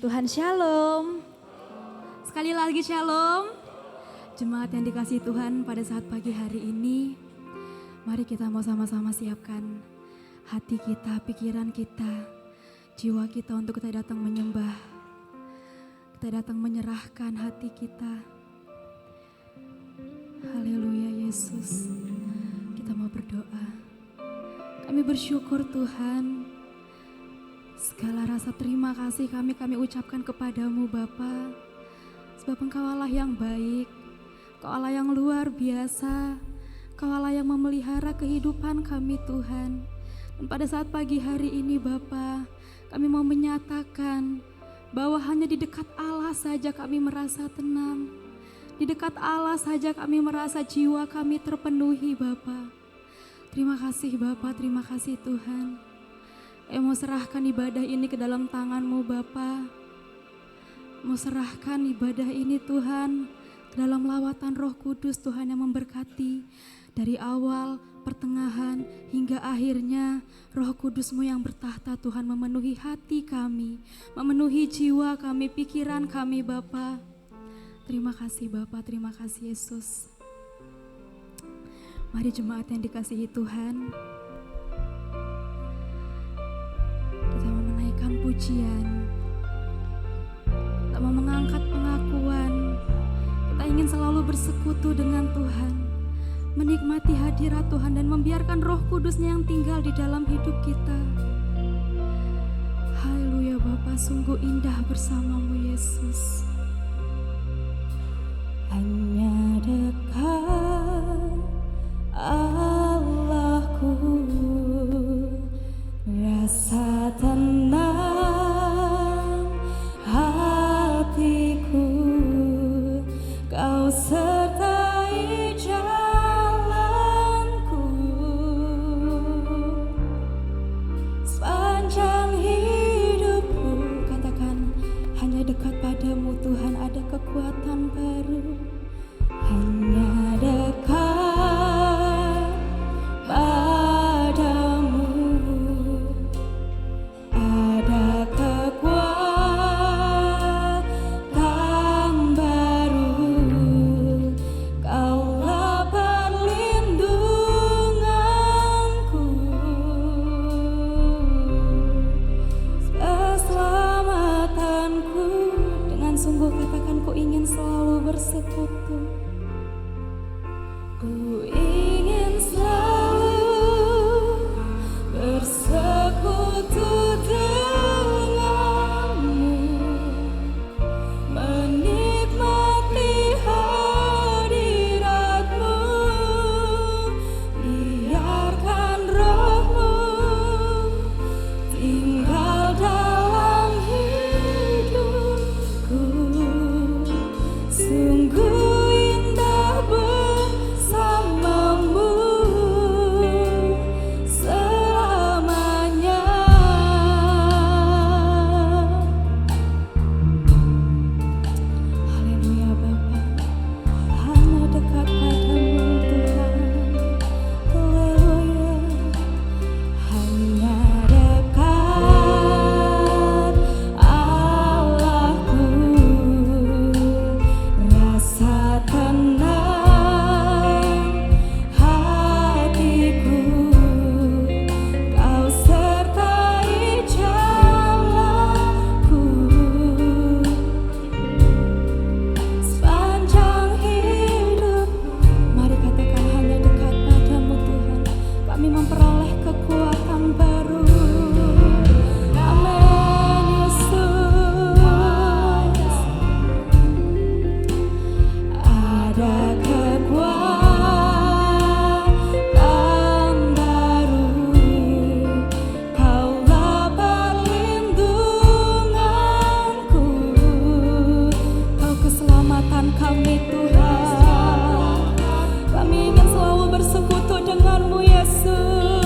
Jemaat Tuhan Shalom. Sekali lagi Shalom. Jemaat yang dikasihi Tuhan, pada saat pagi hari ini, mari kita mau sama-sama siapkan hati kita, pikiran kita, jiwa kita untuk kita datang menyembah. Kita datang menyerahkan hati kita. Haleluya Yesus. Kita mau berdoa. Kami bersyukur Tuhan. Segala rasa terima kasih kami ucapkan kepadamu Bapa. Sebab Engkau Allah yang baik, Engkau Allah yang luar biasa, Engkau Allah yang memelihara kehidupan kami Tuhan. Dan pada saat pagi hari ini Bapa, kami mau menyatakan bahwa hanya di dekat Allah saja kami merasa tenang. Di dekat Allah saja kami merasa jiwa kami terpenuhi Bapa. Terima kasih Bapa, terima kasih Tuhan. Mau serahkan ibadah ini ke dalam tangan-Mu Bapa. Mau serahkan ibadah ini Tuhan ke dalam lawatan Roh Kudus Tuhan yang memberkati dari awal, pertengahan hingga akhirnya. Roh Kudus-Mu yang bertahta Tuhan memenuhi hati kami, memenuhi jiwa kami, pikiran kami Bapa. Terima kasih Bapa, terima kasih Yesus. Mari jemaat yang dikasihi Tuhan, kita mau menaikkan pujian, kita mau mengangkat pengakuan. Kita ingin selalu bersekutu dengan Tuhan, menikmati hadirat Tuhan dan membiarkan Roh Kudus-Nya yang tinggal di dalam hidup kita. Haleluya Bapa, sungguh indah bersama-Mu Yesus. Hanya dekat Allahku, rasa tenang hatiku, Kau sertai jalanku. Sepanjang hidupku, katakan hanya dekat padamu Tuhan ada kekuatan baru. Hanya dekat padamu ada kekuatan baru. Kaulah perlindunganku, keselamatanku. Dengan sungguh katakan, ku ingin selalu bersekutu. Ku ingin selalu bersekutu denganmu, menikmati hadiratmu, biarkan Roh-Mu tinggal dalam hidupku. Sungguh indah bersamamu selamanya. Haleluya Bapa, hanya dekat padamu Tuhan. Haleluya, hanya dekat Allahku, rasa tenang hatiku, Kau sertai jalanku. Sepanjang hidup, mari katakan hanya dekat padamu Tuhan, kami memperoleh kekuatan baru. Amin Yesus. Ada kekuatan baru, Kaulah perlindunganku, Kau keselamatan kami Tuhan. Kami ingin selalu bersekutu dengan-Mu Yesus.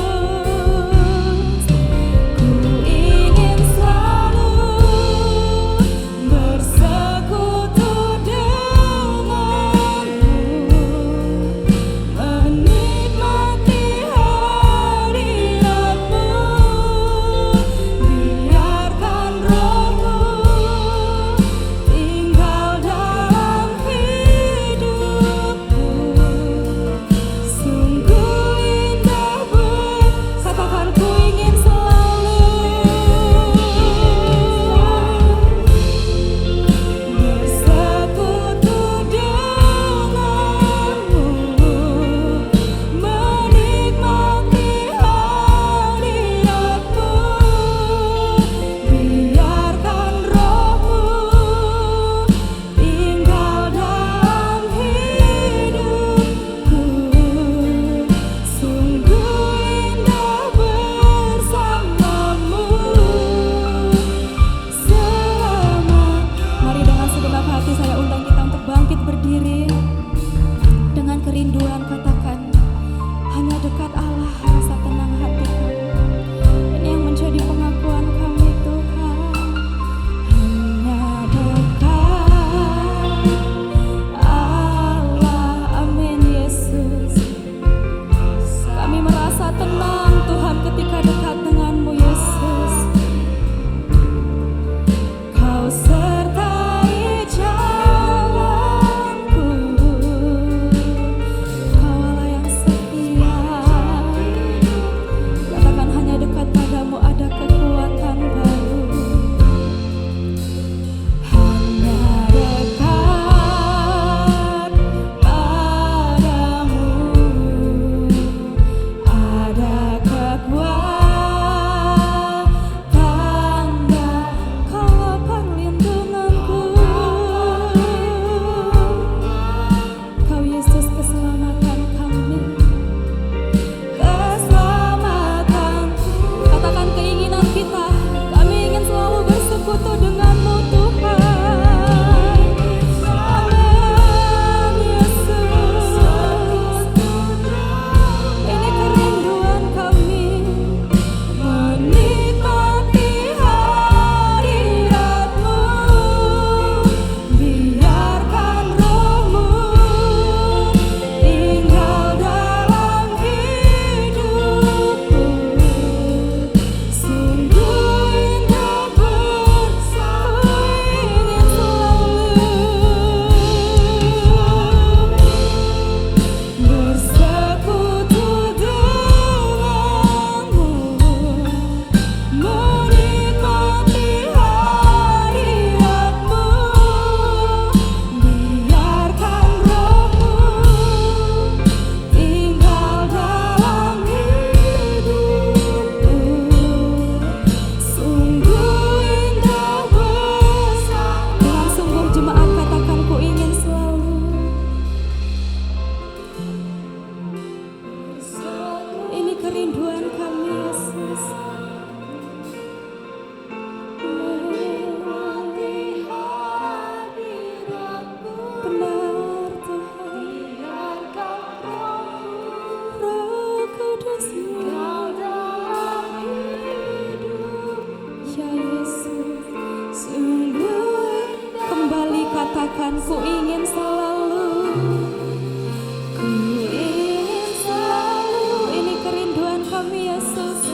kami Yesus.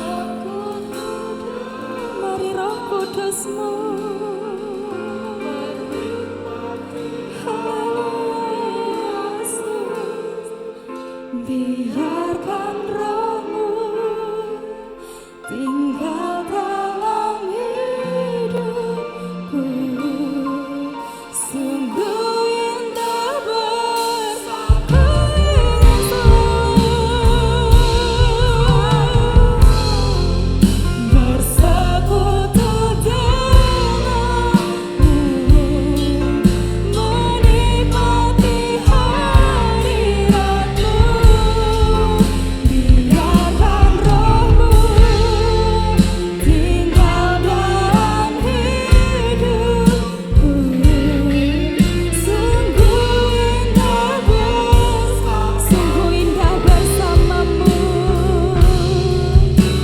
Mari Roh Kudus-Mu. Biarkan Roh-Mu tinggal dalam hidupku. Sungguh indah bersama bersekutu denganmu, menikmati hadirat-Mu. Biarkan Roh-Mu tinggal dalam hidupku. Sungguh indah bersamamu.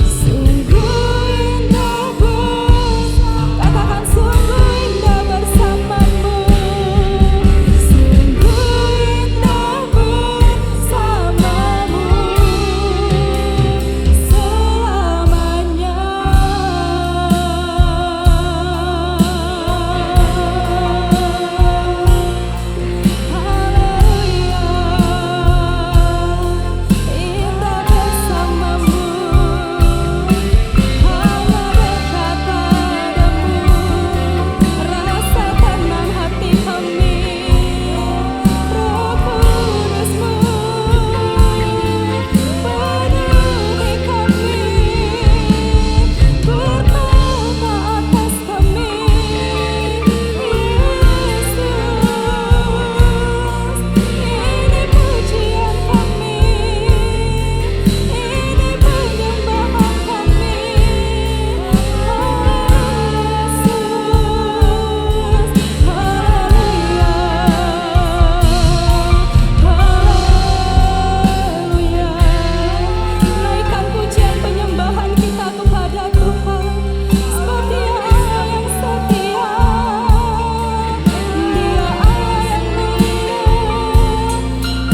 Sungguh indah katakan sungguh indah bersamamu. Sungguh indah bersamamu selamanya. Haleluya, indah bersamamu. Hanya dekat padamu, rasa tenang hati kami. Roh Kudus-Mu penuhi kami, berkata atas kami. Yesus, ini pujian kami, ini penyembahan kami. Yesus, haleluya, haleluya. Naikkan pujian penyembahan kita kepada Tuhan. Sebab Dia Allah yang setia, Dia Allah yang mulia,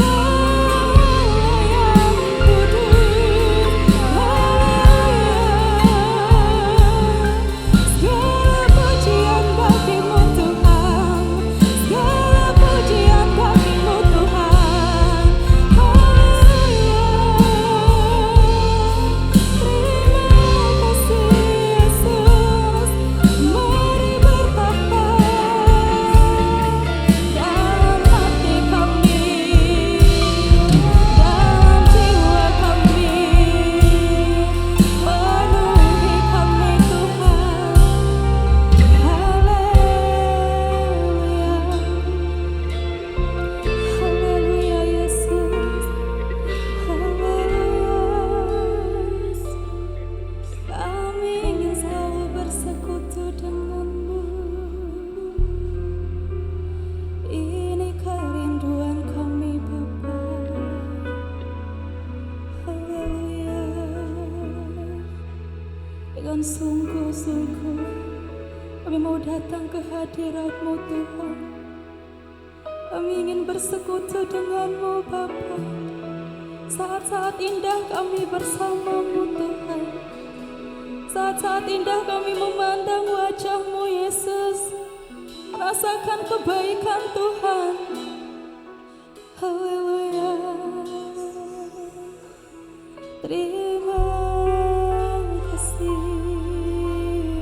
Allah yang kudus. Segala pujian bagi-Mu Tuhan, segala pujian bagi-Mu Tuhan. Haleluya. Terima kasih Yesus. Mari bertahta dalam hati kami, dalam jiwa kami. Penuhi kami Tuhan. Haleluya. Haleluya Yesus. Haleluya. Kami ingin selalu bersekutu dengan-Mu. Ini kerinduan kami Bapa. Haleluya. Dengan sungguh-sungguh kami mau datang ke hadirat-Mu Tuhan. Kami ingin bersekutu dengan-Mu Bapa. Saat-saat indah kami bersama-Mu Tuhan. Saat-saat indah kami memandang wajah-Mu Yesus, merasakan kebaikan Tuhan. Haleluya. Terima kasih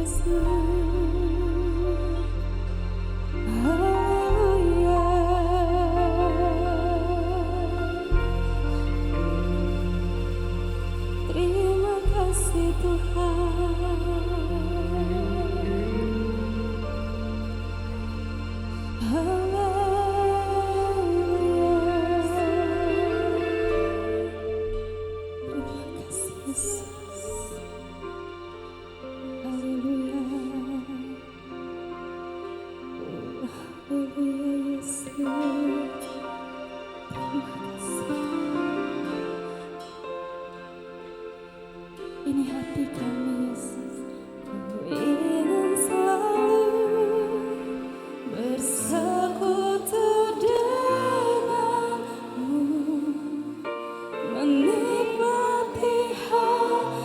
Yesus. Haleluya. Terima kasih Tuhan. Ini hati kami Yesus. Ku ingin selalu bersekutu denganmu, menikmati hadirat-Mu.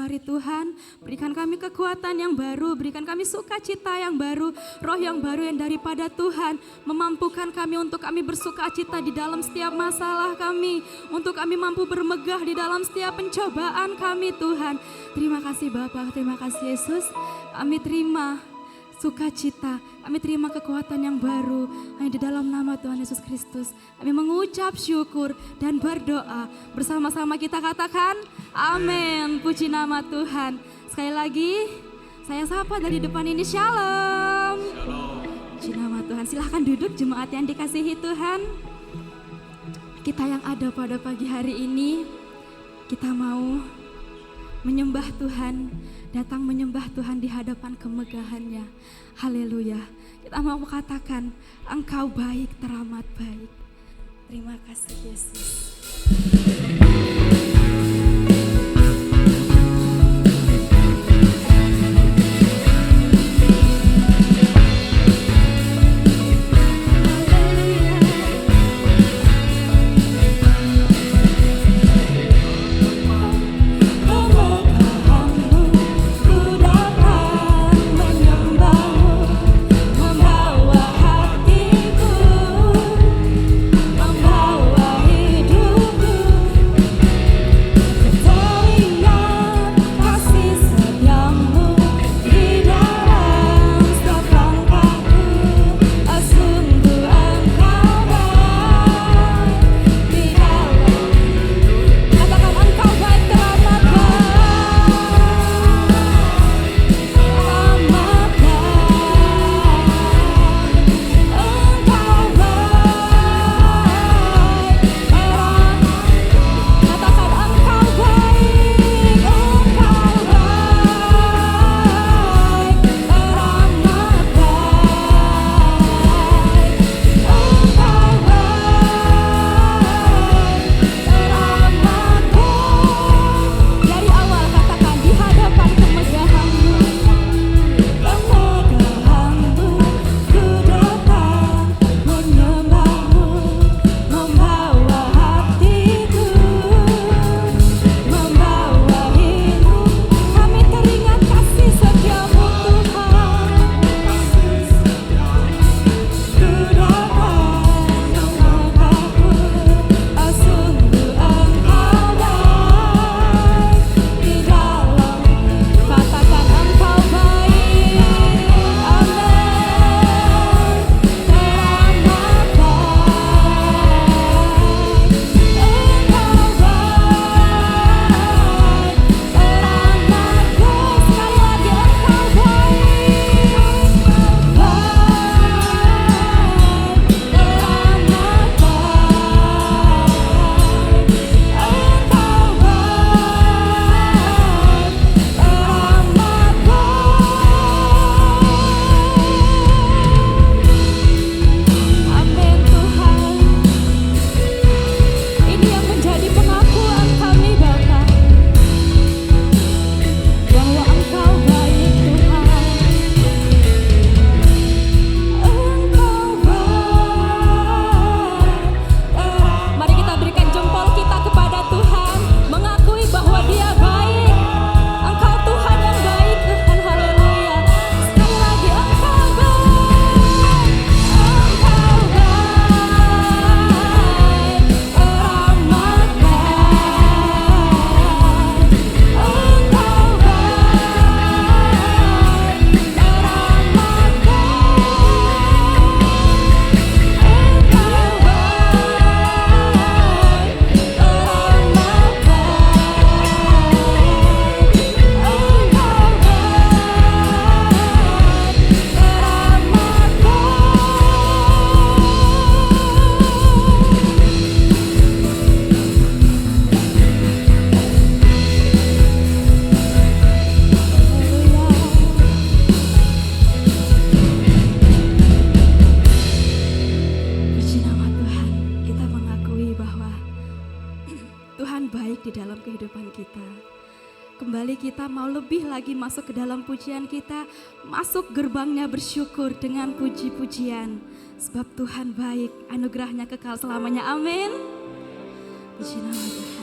hari Tuhan. Berikan kami kekuatan yang baru, berikan kami sukacita yang baru, roh yang baru yang daripada Tuhan. Memampukan kami untuk kami bersukacita di dalam setiap masalah kami, untuk kami mampu bermegah di dalam setiap pencobaan kami Tuhan. Terima kasih Bapa, terima kasih Yesus. Kami terima sukacita, kami terima kekuatan yang baru hanya di dalam nama Tuhan Yesus Kristus. Kami mengucap syukur dan berdoa bersama-sama, kita katakan amin. Puji nama Tuhan. Sekali lagi saya sapa dari depan ini, shalom. Puji nama Tuhan. Silahkan duduk jemaat yang dikasihi Tuhan. Kita yang ada pada pagi hari ini, kita mau menyembah Tuhan, datang menyembah Tuhan di hadapan kemegahannya. Haleluya. Kita mau katakan, Engkau baik, teramat baik. Terima kasih Yesus. Kembali kita mau lebih lagi masuk ke dalam pujian kita, masuk gerbangnya bersyukur dengan puji-pujian. Sebab Tuhan baik, anugerahnya kekal selamanya. Amin. Puji nama Tuhan.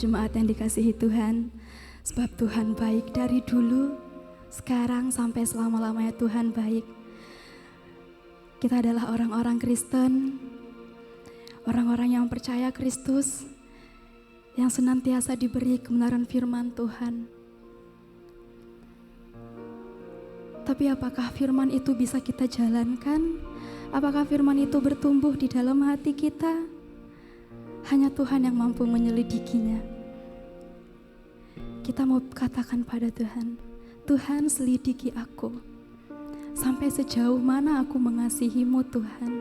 jemaat yang dikasihi Tuhan, sebab Tuhan baik dari dulu, sekarang sampai selama-lamanya Tuhan baik. Kita adalah orang-orang Kristen, orang-orang yang percaya Kristus, yang senantiasa diberi kebenaran firman Tuhan. Tapi apakah firman itu bisa kita jalankan? Apakah firman itu bertumbuh di dalam hati kita? Hanya Tuhan yang mampu menyelidikinya. Kita mau katakan pada Tuhan, Tuhan selidiki aku. Sampai sejauh mana aku mengasihi-Mu Tuhan.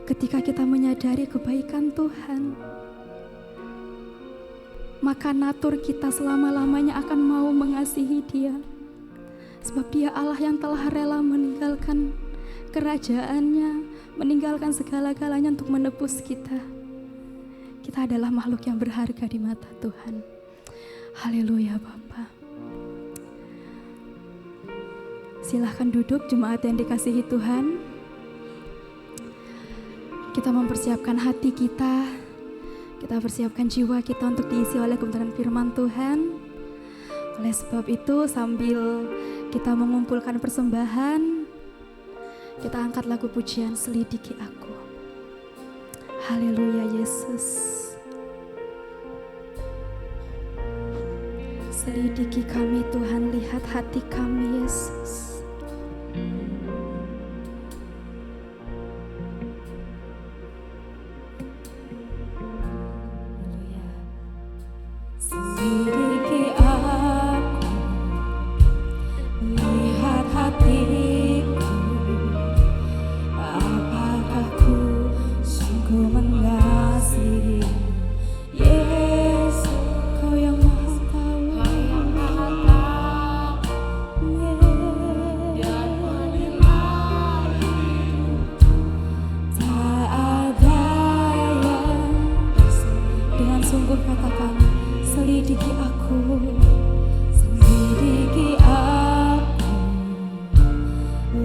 Ketika kita menyadari kebaikan Tuhan, maka natur kita selama-lamanya akan mau mengasihi Dia. Sebab Dia Allah yang telah rela meninggalkan kerajaannya, meninggalkan segala-galanya untuk menebus kita. Kita adalah makhluk yang berharga di mata Tuhan. Haleluya Bapa. Silahkan duduk jemaat yang dikasihi Tuhan. Kita mempersiapkan hati kita. Kita persiapkan jiwa kita untuk diisi oleh kebenaran firman Tuhan. Oleh sebab itu sambil kita mengumpulkan persembahan, kita angkat lagu pujian Selidiki Aku. Haleluya Yesus. Selidiki kami Tuhan, lihat hati kami Yesus. Haleluya. Selidiki aku, lihat hatiku, apakah ku sungguh mengasihi Yesus, Kau yang Maha Tahu. Tak ada yang dengan sungguh katakan, selidiki aku, selidiki aku,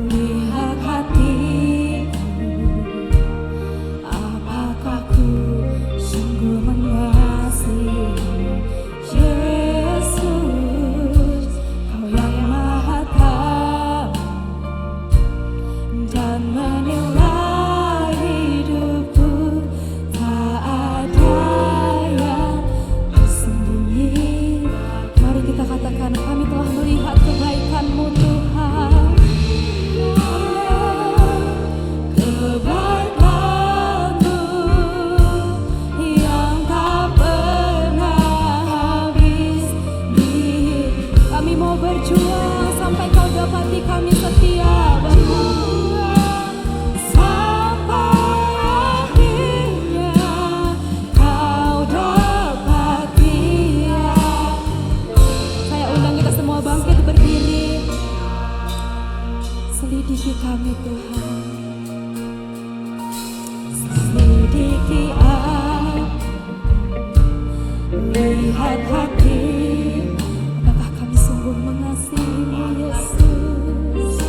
lihat hatiku, apakah ku sungguh mengasihi Yesus, Kau yang Maha Tahu dan menilai hidupku. Tak ada yang tersembunyi. Mari kita katakan, kami telah melihat kebaikan-Mu Tuhan. Kebaikan-Mu yang tak pernah habis. Kami mau berjuang sampai Kau dapati kami setia, Bapa. Sampai akhirnya Kau dapati. Saya undang kita semua bangkit berdiri. Selidiki kami Tuhan. Selidiki aku, lihat hati, apakah kami sungguh mengasihi-Mu Yesus.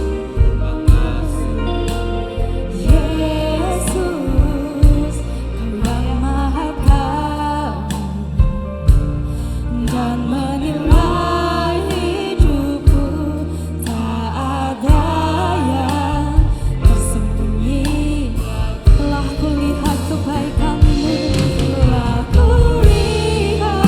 Yesus, Kau yang Maha Tahu dan menilai hidupku. Tak ada yang tersembunyi. Telah kulihat kebaikan-Mu, telah kulihat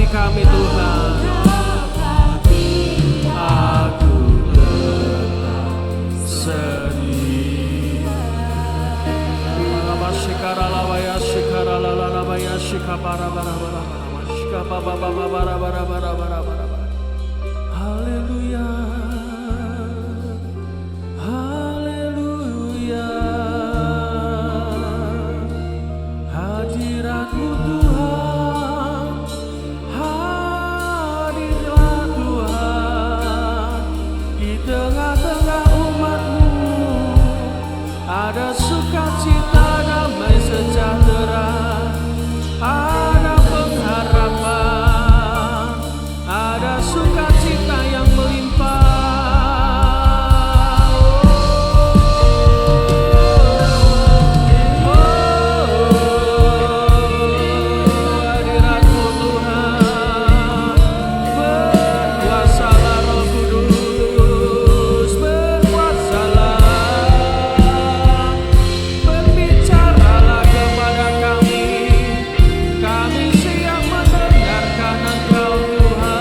kami Tuhan. Aku tetap setia. Haleluya, haleluya. Hadirat-Mu Tuhan, hadirlah Tuhan. Di tengah-tengah umat-Mu ada sukacita, damai sejahtera, ada pengharapan, ada sukacita yang melimpah. Hadirat-Mu Tuhan, berkuasalah Roh Kudus, berkuasalah, berbicaralah kepada kami. Kami siap mendengarkan Engkau Tuhan.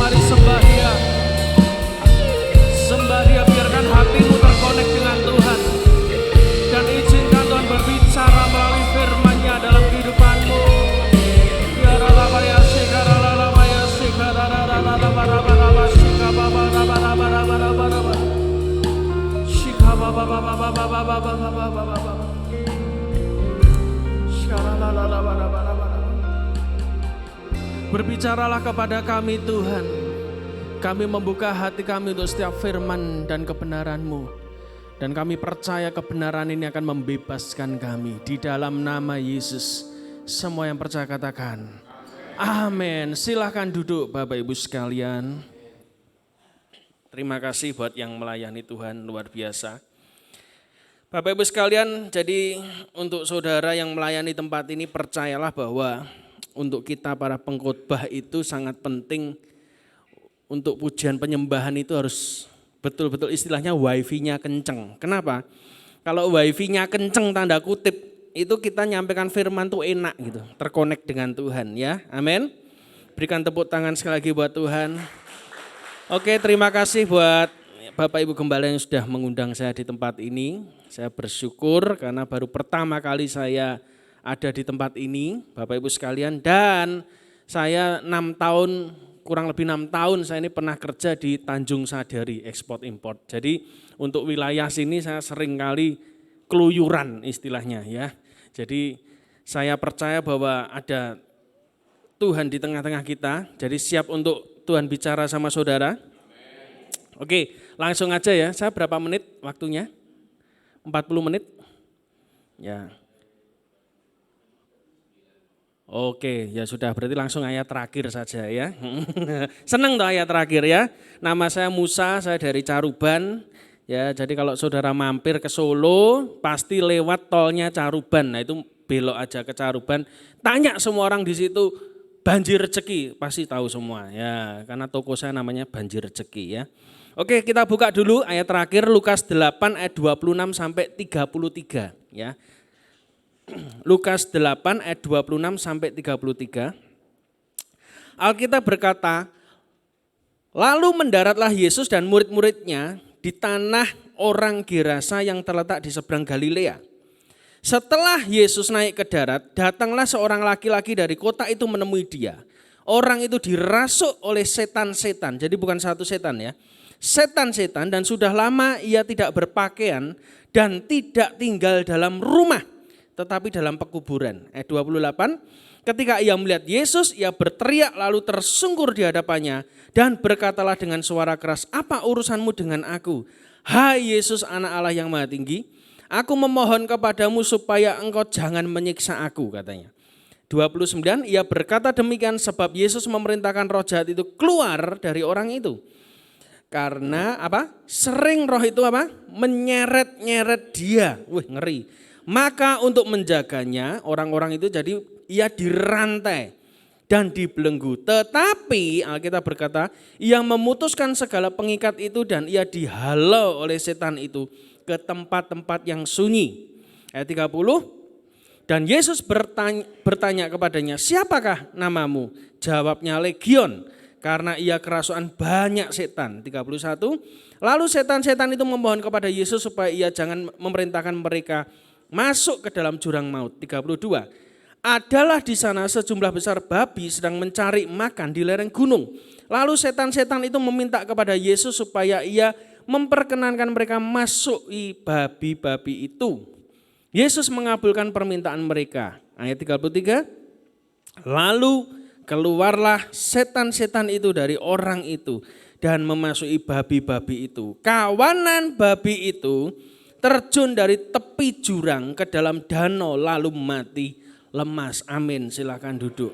Mari sembah Dia. Sembah Dia, biarkan hatimu terkonek dengan Tuhan. Dan izinkan Tuhan berbicara melalui firman-Nya dalam kehidupanmu. Berbicaralah kepada kami Tuhan. Kami membuka hati kami untuk setiap firman dan kebenaran-Mu. Dan kami percaya kebenaran ini akan membebaskan kami. Di dalam nama Yesus, semua yang percaya katakan amin. Silahkan duduk Bapak Ibu sekalian. Terima kasih buat yang melayani Tuhan, luar biasa. Bapak Ibu sekalian, jadi untuk saudara yang melayani tempat ini, percayalah bahwa untuk kita para pengkhotbah itu sangat penting. Untuk pujian penyembahan itu harus betul-betul istilahnya wifi-nya kenceng. Kenapa? Kalau wifi-nya kenceng tanda kutip, itu kita nyampaikan firman tuh enak gitu, terkonek dengan Tuhan ya. Amin. Berikan tepuk tangan sekali lagi buat Tuhan. Oke, terima kasih buat Bapak Ibu Gembala yang sudah mengundang saya di tempat ini. Saya bersyukur karena baru pertama kali saya ada di tempat ini, Bapak Ibu sekalian. Dan saya 6 tahun, kurang lebih 6 tahun saya ini pernah kerja di Tanjung Sadari, ekspor import. Jadi untuk wilayah sini saya sering kali keluyuran istilahnya ya. Jadi saya percaya bahwa ada Tuhan di tengah-tengah kita. Jadi siap untuk Tuhan bicara sama saudara. Oke, langsung aja ya. Saya berapa menit waktunya? 40 menit? Ya. Oke, ya sudah, berarti langsung ayat terakhir saja ya. Senang tuh ayat terakhir ya. Nama saya Musa, saya dari Caruban. Ya, jadi kalau saudara mampir ke Solo, pasti lewat tolnya Caruban. Nah itu belok aja ke Caruban. Tanya semua orang di situ, Banjir Rezeki, pasti tahu semua. Ya, karena toko saya namanya Banjir Rezeki ya. Oke, kita buka dulu ayat terakhir Lukas 8 ayat 26 sampai 33 ya. Lukas 8 ayat 26 sampai 33. Alkitab berkata, lalu mendaratlah Yesus dan murid-muridnya di tanah orang Gerasa yang terletak di seberang Galilea. Setelah Yesus naik ke darat, datanglah seorang laki-laki dari kota itu menemui dia. Orang itu dirasuk oleh setan-setan, jadi bukan satu setan ya. Setan-setan, dan sudah lama ia tidak berpakaian dan tidak tinggal dalam rumah, tetapi dalam pekuburan. Ayat 28, ketika ia melihat Yesus, ia berteriak lalu tersungkur di hadapannya dan berkatalah dengan suara keras, apa urusanmu dengan aku? Hai Yesus, anak Allah yang maha tinggi, aku memohon kepadamu supaya engkau jangan menyiksa aku, katanya. 29, ia berkata demikian sebab Yesus memerintahkan roh jahat itu keluar dari orang itu. Karena apa? Sering roh itu apa? Menyeret-nyeret dia. Wih, ngeri. Maka untuk menjaganya orang-orang itu jadi ia dirantai dan dibelenggu. Tetapi Alkitab berkata, ia memutuskan segala pengikat itu dan ia dihalau oleh setan itu ke tempat-tempat yang sunyi. Ayat 30, dan Yesus bertanya kepadanya, siapakah namamu? Jawabnya, Legion, karena ia kerasukan banyak setan. 31, lalu setan-setan itu memohon kepada Yesus supaya ia jangan memerintahkan mereka masuk ke dalam jurang maut. 32, adalah di sana sejumlah besar babi sedang mencari makan di lereng gunung. Lalu setan-setan itu meminta kepada Yesus supaya ia memperkenankan mereka masuki babi-babi itu. Yesus mengabulkan permintaan mereka. Ayat 33, lalu keluarlah setan-setan itu dari orang itu dan memasuki babi-babi itu. Kawanan babi itu terjun dari tepi jurang ke dalam danau lalu mati lemas. Amin. Silakan duduk.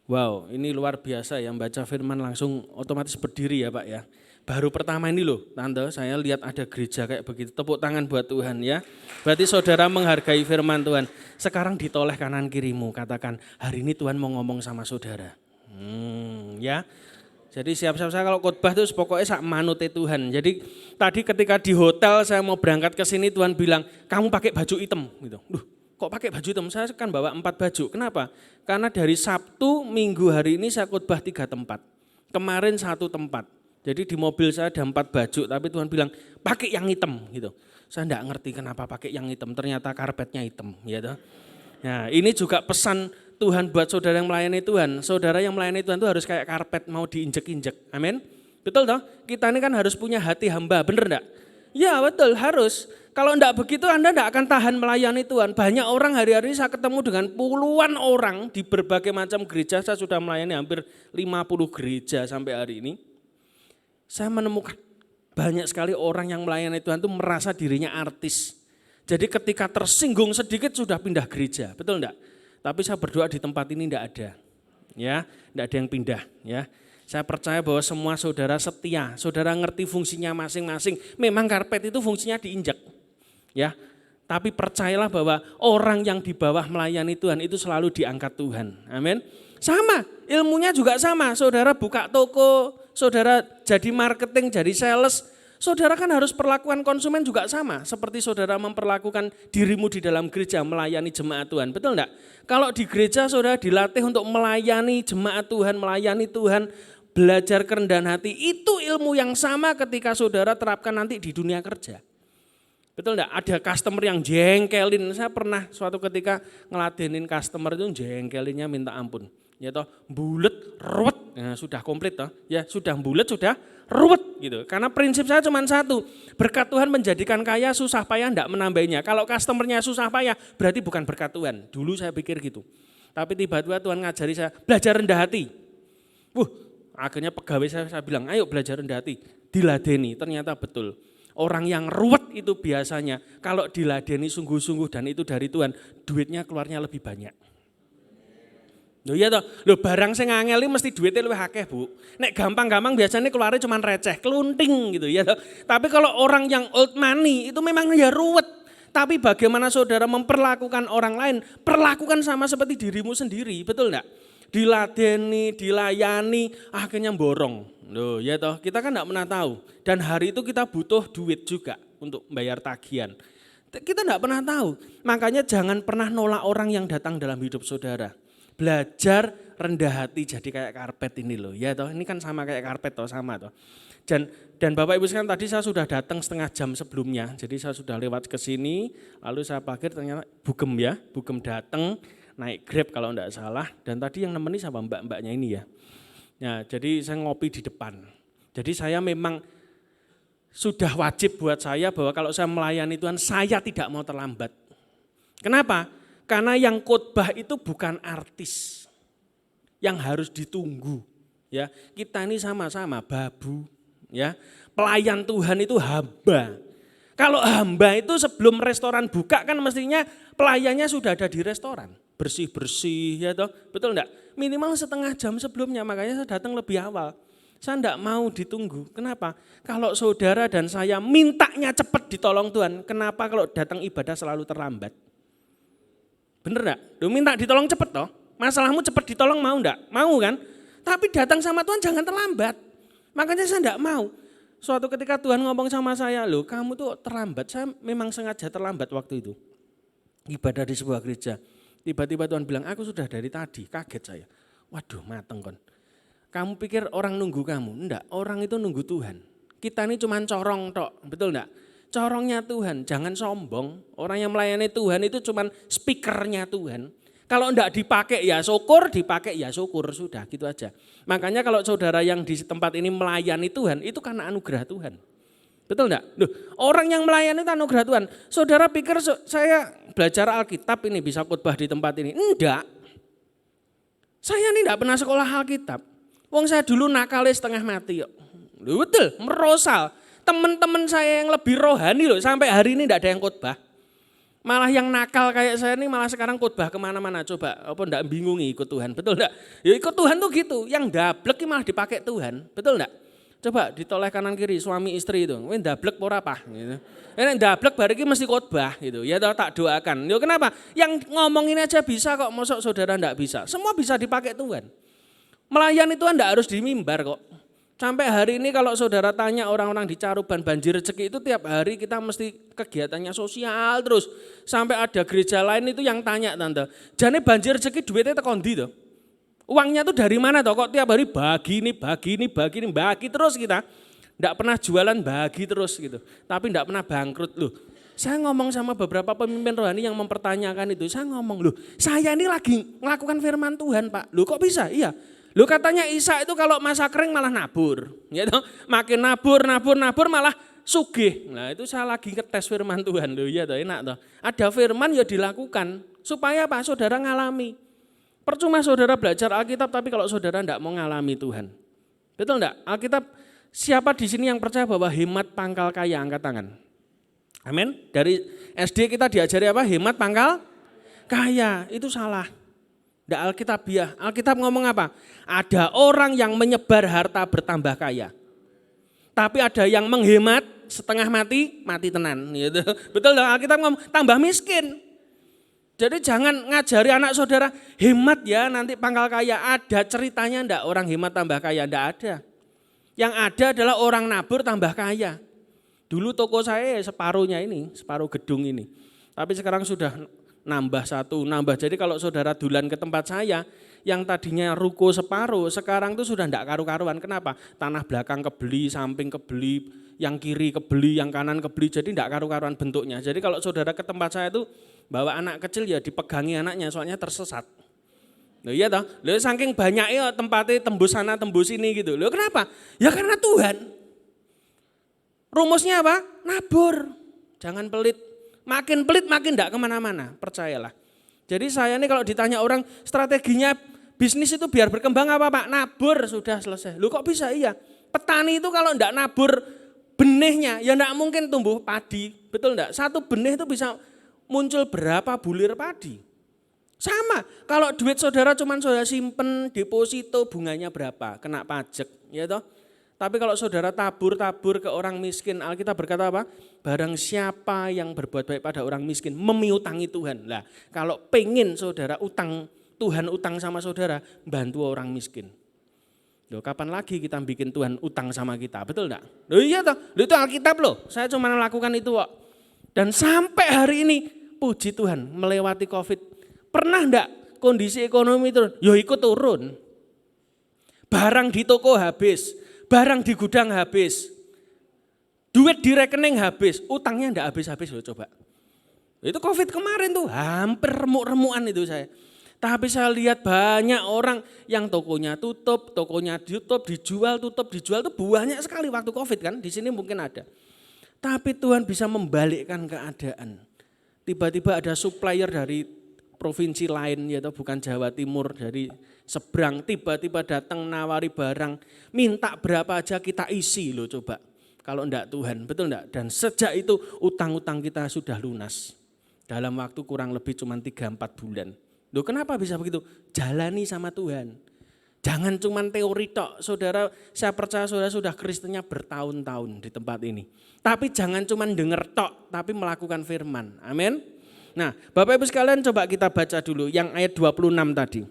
Wow, ini luar biasa ya, baca firman langsung otomatis berdiri ya Pak ya. Baru pertama ini loh Tante, saya lihat ada gereja kayak begitu. Tepuk tangan buat Tuhan ya. Berarti saudara menghargai firman Tuhan. Sekarang ditoleh kanan kirimu, katakan hari ini Tuhan mau ngomong sama saudara. Ya. Jadi siap-siap saya kalau khotbah itu pokoknya sak manute Tuhan. Jadi tadi ketika di hotel saya mau berangkat ke sini Tuhan bilang, kamu pakai baju hitam gitu. Duh, kok pakai baju hitam? Saya kan bawa 4 baju. Kenapa? Karena dari Sabtu, Minggu hari ini saya khotbah 3 tempat. Kemarin 1 tempat. Jadi di mobil saya ada 4 baju, tapi Tuhan bilang pakai yang hitam gitu. Saya enggak ngerti kenapa pakai yang hitam. Ternyata karpetnya hitam, gitu. Nah, ini juga pesan Tuhan buat saudara yang melayani Tuhan. Saudara yang melayani Tuhan itu harus kayak karpet mau diinjek-injek. Amin. Betul toh? Kita ini kan harus punya hati hamba, bener enggak? Ya betul, harus. Kalau enggak begitu Anda enggak akan tahan melayani Tuhan. Banyak orang hari-hari saya ketemu dengan puluhan orang di berbagai macam gereja. Saya sudah melayani hampir 50 gereja sampai hari ini. Saya menemukan banyak sekali orang yang melayani Tuhan itu merasa dirinya artis. Jadi ketika tersinggung sedikit sudah pindah gereja, betul enggak? Tapi saya berdoa di tempat ini enggak ada. Ya, enggak ada yang pindah, ya. Saya percaya bahwa semua saudara setia, saudara ngerti fungsinya masing-masing. Memang karpet itu fungsinya diinjak. Ya. Tapi percayalah bahwa orang yang di bawah melayani Tuhan itu selalu diangkat Tuhan. Amin. Sama, ilmunya juga sama. Saudara buka toko, saudara jadi marketing, jadi sales, saudara kan harus perlakuan konsumen juga sama. Seperti saudara memperlakukan dirimu di dalam gereja melayani jemaat Tuhan. Betul enggak? Kalau di gereja saudara dilatih untuk melayani jemaat Tuhan, melayani Tuhan, belajar kerendahan hati, itu ilmu yang sama ketika saudara terapkan nanti di dunia kerja. Betul enggak? Ada customer yang jengkelin. Saya pernah suatu ketika ngeladenin customer itu jengkelinnya minta ampun. Ya toh, bulet, ruwet, nah, sudah komplit toh. Ya sudah bulet, sudah ruwet gitu. Karena prinsip saya cuma satu, berkat Tuhan menjadikan kaya, susah payah enggak menambahnya. Kalau customernya susah payah, berarti bukan berkat Tuhan. Dulu saya pikir gitu. Tapi tiba-tiba Tuhan ngajari saya belajar rendah hati. Akhirnya pegawai saya bilang, ayo belajar rendah hati. Diladeni, ternyata betul. Orang yang ruwet itu biasanya kalau diladeni sungguh-sungguh dan itu dari Tuhan, duitnya keluarnya lebih banyak. Loh iya toh, loh barang sing angel mesti duitnya lebih akeh Bu. Nek gampang-gampang biasanya keluarnya cuma receh, kelunting gitu ya toh. Tapi kalau orang yang old money itu memang ya ruwet. Tapi bagaimana saudara memperlakukan orang lain, perlakukan sama seperti dirimu sendiri, betul enggak? Diladeni, dilayani, akhirnya borong. Loh ya toh, kita kan enggak pernah tahu. Dan hari itu kita butuh duit juga untuk bayar tagihan. Kita enggak pernah tahu. Makanya jangan pernah nolak orang yang datang dalam hidup saudara. Belajar rendah hati jadi kayak karpet ini loh. Ya toh, ini kan sama kayak karpet toh, sama toh. Dan Bapak Ibu sekalian tadi saya sudah datang setengah jam sebelumnya. Jadi saya sudah lewat ke sini, lalu saya parkir ternyata Bugem datang naik Grab kalau enggak salah. Dan tadi yang nemeni sama mbak-mbaknya ini ya. Ya, jadi saya ngopi di depan. Jadi saya memang sudah wajib buat saya bahwa kalau saya melayani Tuhan, saya tidak mau terlambat. Kenapa? Karena yang khotbah itu bukan artis yang harus ditunggu. Ya, kita ini sama-sama babu. Ya, pelayan Tuhan itu hamba. Kalau hamba itu sebelum restoran buka kan mestinya pelayannya sudah ada di restoran, bersih-bersih ya toh, betul enggak? Minimal setengah jam sebelumnya, makanya saya datang lebih awal. Saya enggak mau ditunggu. Kenapa? Kalau saudara dan saya mintanya cepat ditolong Tuhan, kenapa kalau datang ibadah selalu terlambat? Bener enggak? Minta ditolong cepat toh. Masalahmu cepat ditolong mau enggak? Mau kan? Tapi datang sama Tuhan jangan terlambat. Makanya saya enggak mau. Suatu ketika Tuhan ngomong sama saya, loh kamu tuh terlambat. Saya memang sengaja terlambat waktu itu. Ibadah di sebuah gereja. Tiba-tiba Tuhan bilang, aku sudah dari tadi. Kaget saya. Waduh mateng kon. Kamu pikir orang nunggu kamu? Enggak, orang itu nunggu Tuhan. Kita ini cuma corong tok, betul enggak? Corongnya Tuhan, jangan sombong. Orang yang melayani Tuhan itu cuma speakernya Tuhan. Kalau enggak dipakai ya syukur, dipakai ya syukur, sudah gitu aja. Makanya kalau saudara yang di tempat ini melayani Tuhan, itu karena anugerah Tuhan. Betul enggak? Loh, orang yang melayani itu anugerah Tuhan. Saudara pikir saya belajar Alkitab ini bisa khotbah di tempat ini? Enggak. Saya ini enggak pernah sekolah Alkitab. Wong saya dulu nakalnya setengah mati yuk. Loh, betul, merosal. Teman-teman saya yang lebih rohani loh, sampai hari ini enggak ada yang khotbah. Malah yang nakal kayak saya ini malah sekarang khotbah kemana-mana. Coba, apa enggak bingungi ikut Tuhan, betul enggak? Ya ikut Tuhan tuh gitu, yang dablek malah dipakai Tuhan, betul enggak? Coba ditoleh kanan kiri suami istri itu, weh dablek ora apa gitu. Ini dablek bar iki mesti khotbah gitu. Ya tak doakan. Yo kenapa? Yang ngomong ini aja bisa kok, mosok saudara enggak bisa. Semua bisa dipakai Tuhan. Melayani Tuhan enggak harus di mimbar kok. Sampai hari ini kalau saudara tanya orang-orang di Caruban banjir rezeki itu tiap hari kita mesti kegiatannya sosial terus. Sampai ada gereja lain itu yang tanya tante, jane banjir rezeki duitnya tekan ndi toh? Uangnya tuh dari mana toh kok tiap hari bagi terus kita. Enggak pernah jualan bagi terus gitu. Tapi enggak pernah bangkrut loh. Saya ngomong sama beberapa pemimpin rohani yang mempertanyakan itu, saya ngomong loh, saya ini lagi melakukan firman Tuhan Pak. Loh kok bisa? Iya. Loh katanya Isa itu kalau masa kering malah nabur. Gitu. Makin nabur malah sugih. Nah itu saya lagi ngetes firman Tuhan. Loh iya toh enak toh. Ada firman ya dilakukan. Supaya apa? Saudara ngalami. Percuma saudara belajar Alkitab tapi kalau saudara enggak mau ngalami Tuhan. Betul enggak? Alkitab siapa di sini yang percaya bahwa hemat pangkal kaya? Angkat tangan. Amin. Dari SD kita diajari apa? Hemat pangkal kaya. Itu salah. Enggak Alkitabiah. Alkitab ngomong apa? Ada orang yang menyebar harta bertambah kaya. Tapi ada yang menghemat setengah mati, mati tenan. Gitu. Betul dong Alkitab ngomong tambah miskin. Jadi jangan ngajari anak saudara hemat ya nanti pangkal kaya. Ada ceritanya enggak orang hemat tambah kaya? Enggak ada. Yang ada adalah orang nabur tambah kaya. Dulu toko saya separuhnya ini, separuh gedung ini. Tapi sekarang sudah nambah satu, nambah. Jadi kalau saudara dulan ke tempat saya, yang tadinya ruko separuh, sekarang tuh sudah enggak karu-karuan. Kenapa? Tanah belakang kebeli, samping kebeli, yang kiri kebeli, yang kanan kebeli. Jadi enggak karu-karuan bentuknya. Jadi kalau saudara ke tempat saya tuh bawa anak kecil ya dipegangi anaknya, soalnya tersesat. Loh iya toh, loh saking banyaknya tempatnya tembus sana tembus ini gitu. Loh kenapa? Ya karena Tuhan. Rumusnya apa? Nabur, jangan pelit. Makin pelit makin enggak kemana-mana, percayalah. Jadi saya ini kalau ditanya orang strateginya bisnis itu biar berkembang apa Pak? Nabur, sudah selesai. Loh kok bisa? Iya, petani itu kalau enggak nabur benihnya ya enggak mungkin tumbuh padi, betul enggak? Satu benih itu bisa muncul berapa bulir padi. Sama, kalau duit saudara cuma saudara simpen, deposito bunganya berapa, kena pajak, ya toh. Tapi kalau saudara tabur ke orang miskin, Alkitab berkata apa? Barang siapa yang berbuat baik pada orang miskin, memiutangi Tuhan. Lah, kalau pengen saudara utang, Tuhan utang sama saudara, bantu orang miskin. Loh, kapan lagi kita bikin Tuhan utang sama kita, betul enggak? Loh iya toh, loh itu Alkitab loh, saya cuma melakukan itu kok. Dan sampai hari ini, puji Tuhan, melewati COVID, pernah enggak kondisi ekonomi turun? Ya ikut turun. Barang di toko habis, barang di gudang habis, duit di rekening habis, utangnya enggak habis-habis loh coba. Itu COVID kemarin tuh hampir remuk-remukan itu saya. Tapi saya lihat banyak orang yang tokonya tutup, dijual tutup, dijual itu banyak sekali waktu COVID kan, di sini mungkin ada. Tapi Tuhan bisa membalikkan keadaan. Tiba-tiba ada supplier dari provinsi lain, yaitu bukan Jawa Timur, dari seberang, tiba-tiba datang nawari barang, minta berapa aja kita isi loh coba. Kalau enggak Tuhan, betul enggak? Dan sejak itu utang-utang kita sudah lunas. Dalam waktu kurang lebih cuma 3-4 bulan. Loh kenapa bisa begitu? Jalani sama Tuhan. Jangan cuma teori tok, saudara, saya percaya saudara sudah Kristennya bertahun-tahun di tempat ini. Tapi jangan cuma dengar tok, tapi melakukan firman. Amin. Nah, Bapak Ibu sekalian coba kita baca dulu yang ayat 26 tadi.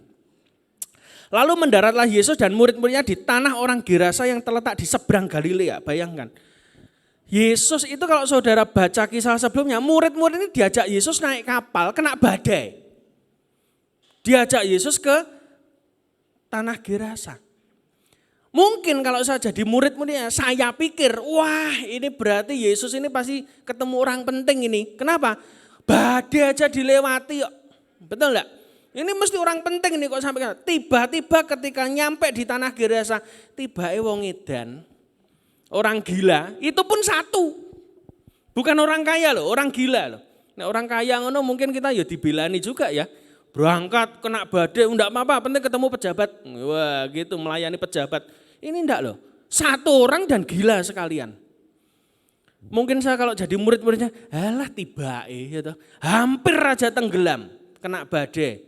Lalu mendaratlah Yesus dan murid-muridnya di tanah orang Gerasa yang terletak di seberang Galilea. Bayangkan. Yesus itu kalau saudara baca kisah sebelumnya, murid-murid ini diajak Yesus naik kapal, kena badai. Diajak Yesus ke tanah Gerasa. Mungkin kalau saya jadi murid-muridnya, saya pikir, wah ini berarti Yesus ini pasti ketemu orang penting ini. Kenapa? Badai aja dilewati kok. Betul enggak? Ini mesti orang penting ini kok sampai. Tiba-tiba ketika nyampe di tanah Gerasa, tiba-tiba wong edan, orang gila, itu pun satu. Bukan orang kaya loh, orang gila loh. Nah, orang kaya ngono mungkin kita ya dibelani juga ya. Berangkat kena badai, enggak apa-apa, penting ketemu pejabat. Wah gitu, melayani pejabat. Ini enggak loh, satu orang dan gila sekalian. Mungkin saya kalau jadi murid-muridnya, alah tiba gitu. Hampir aja tenggelam, kena badai.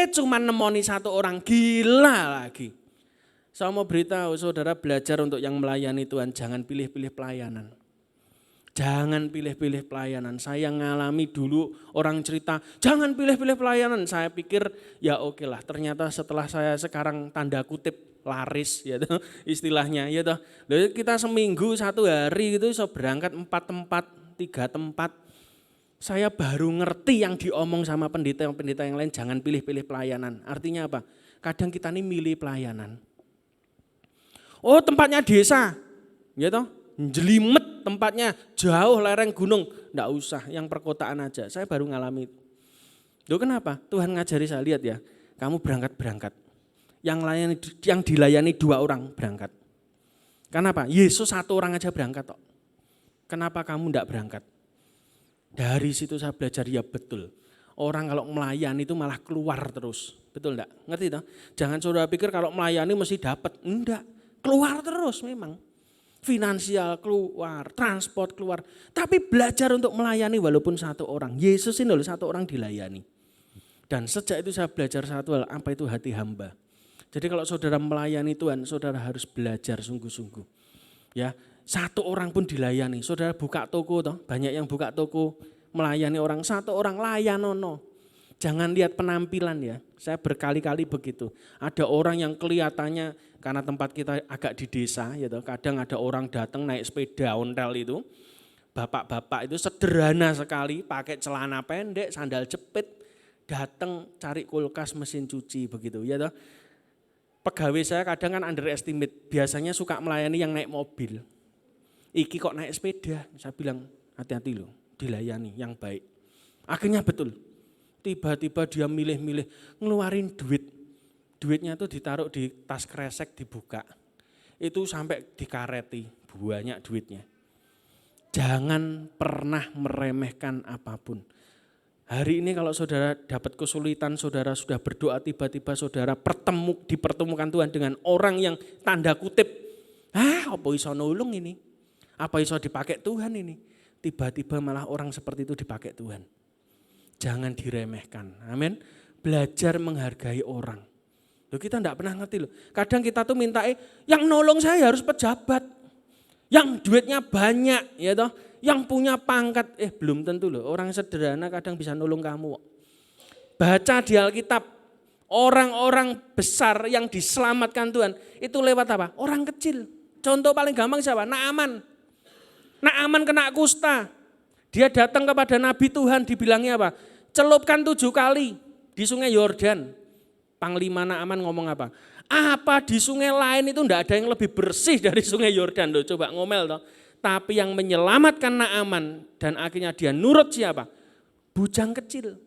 Cuman nemoni satu orang, gila lagi. Saya mau beritahu saudara, belajar untuk yang melayani Tuhan, jangan pilih-pilih pelayanan. Jangan pilih-pilih pelayanan. Saya ngalami dulu orang cerita, jangan pilih-pilih pelayanan. Saya pikir ya oke lah. Ternyata setelah saya sekarang tanda kutip laris ya toh, istilahnya ya toh. Lalu kita seminggu satu hari gitu so berangkat 4 tempat, 3 tempat. Saya baru ngerti yang diomong sama pendeta-pendeta yang lain, jangan pilih-pilih pelayanan. Artinya apa? Kadang kita ini milih pelayanan. Oh tempatnya desa, ya toh, jelimet tempatnya, jauh lereng gunung, enggak usah, yang perkotaan aja. Saya baru ngalami itu. Loh kenapa? Tuhan ngajari saya, lihat ya, kamu berangkat. Yang dilayani 2 orang berangkat. Kenapa? Yesus 1 orang aja berangkat kok. Kenapa kamu enggak berangkat? Dari situ saya belajar, ya betul. Orang kalau melayani itu malah keluar terus. Betul enggak? Ngerti toh? Jangan saudara pikir kalau melayani mesti dapat. Enggak. Keluar terus memang. Finansial keluar, transport keluar. Tapi belajar untuk melayani walaupun 1 orang. Yesus ini loh 1 orang dilayani. Dan sejak itu saya belajar satu hal, apa itu hati hamba. Jadi kalau saudara melayani Tuhan, saudara harus belajar sungguh-sungguh. Ya, 1 orang pun dilayani. Saudara buka toko toh, banyak yang buka toko melayani orang, 1 orang layanono. Jangan lihat penampilan ya. Saya berkali-kali begitu. Ada orang yang kelihatannya karena tempat kita agak di desa, ya toh, kadang ada orang datang naik sepeda ontel itu. Bapak-bapak itu sederhana sekali, pakai celana pendek, sandal jepit, datang cari kulkas, mesin cuci begitu, ya toh. Pegawai saya kadang kan underestimate, biasanya suka melayani yang naik mobil. Iki kok naik sepeda, saya bilang hati-hati loh, dilayani yang baik. Akhirnya betul, tiba-tiba dia milih-milih, ngeluarin duit. Duitnya itu ditaruh di tas kresek, dibuka. Itu sampai dikareti, banyak duitnya. Jangan pernah meremehkan apapun. Hari ini kalau saudara dapat kesulitan, saudara sudah berdoa, tiba-tiba saudara dipertemukan Tuhan dengan orang yang tanda kutip, apa iso nulung ini? Apa iso dipakai Tuhan ini? Tiba-tiba malah orang seperti itu dipakai Tuhan. Jangan diremehkan, amin. Belajar menghargai orang. Loh, kita enggak pernah ngerti loh. Kadang kita tuh minta yang nolong saya harus pejabat. Yang duitnya banyak, ya toh. Yang punya pangkat, belum tentu loh. Orang sederhana kadang bisa nolong kamu. Baca di Alkitab, orang-orang besar yang diselamatkan Tuhan, itu lewat apa? Orang kecil. Contoh paling gampang siapa? Naaman. Naaman kena kusta. Dia datang kepada Nabi Tuhan, dibilangnya apa? Celupkan 7 kali di sungai Yordan. Panglima Naaman ngomong apa? Apa di sungai lain itu enggak ada yang lebih bersih dari sungai Yordan loh, coba ngomel toh. Tapi yang menyelamatkan Naaman dan akhirnya dia nurut siapa? Bujang kecil.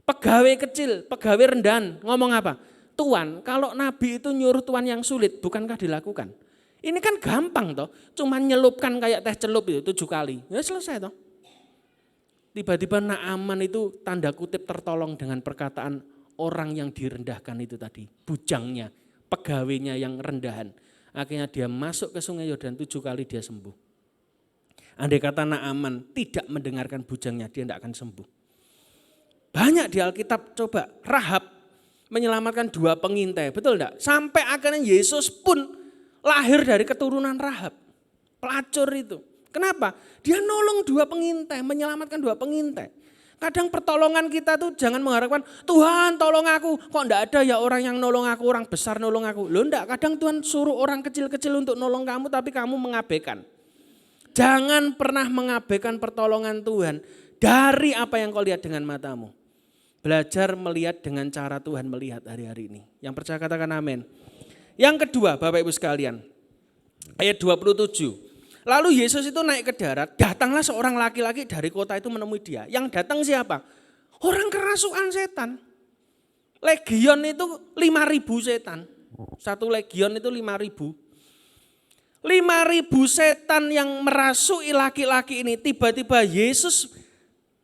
Pegawai kecil, pegawai rendahan ngomong apa? Tuan, kalau Nabi itu nyuruh Tuan yang sulit, bukankah dilakukan? Ini kan gampang toh, cuma nyelupkan kayak teh celup itu 7 kali. Ya selesai toh. Tiba-tiba Naaman itu tanda kutip tertolong dengan perkataan orang yang direndahkan itu tadi, bujangnya, pegawainya yang rendahan. Akhirnya dia masuk ke sungai Yordan 7 kali dia sembuh. Andai kata Naaman tidak mendengarkan bujangnya, dia tidak akan sembuh. Banyak di Alkitab, coba Rahab menyelamatkan 2 pengintai, betul enggak? Sampai akhirnya Yesus pun lahir dari keturunan Rahab, pelacur itu. Kenapa? Dia nolong 2 pengintai, menyelamatkan 2 pengintai. Kadang pertolongan kita tuh jangan mengharapkan, Tuhan tolong aku, kok enggak ada ya orang yang nolong aku, orang besar nolong aku. Loh enggak, kadang Tuhan suruh orang kecil-kecil untuk nolong kamu tapi kamu mengabaikan. Jangan pernah mengabaikan pertolongan Tuhan dari apa yang kau lihat dengan matamu. Belajar melihat dengan cara Tuhan melihat hari-hari ini. Yang percaya katakan amin. Yang kedua Bapak Ibu sekalian, ayat 27. Lalu Yesus itu naik ke darat, datanglah seorang laki-laki dari kota itu menemui dia. Yang datang siapa? Orang kerasukan setan. Legion itu 5.000 setan. Satu legion itu 5.000. 5.000 setan yang merasuki laki-laki ini. Tiba-tiba Yesus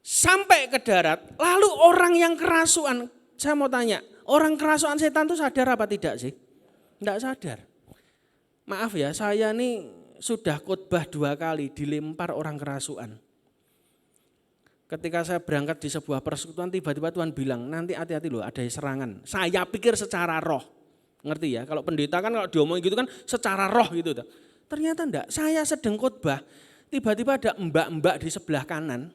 sampai ke darat. Lalu orang yang kerasukan, saya mau tanya, orang kerasukan setan itu sadar apa tidak sih? Tidak sadar. Maaf ya, saya nih sudah khotbah 2 kali dilempar orang kerasukan. Ketika saya berangkat di sebuah persekutuan tiba-tiba Tuhan bilang nanti hati-hati loh ada serangan. Saya pikir secara roh, ngerti ya? Kalau pendeta kan kalau diomongin gitu kan secara roh gitu. Ternyata enggak, saya sedang khotbah tiba-tiba ada mbak-mbak di sebelah kanan.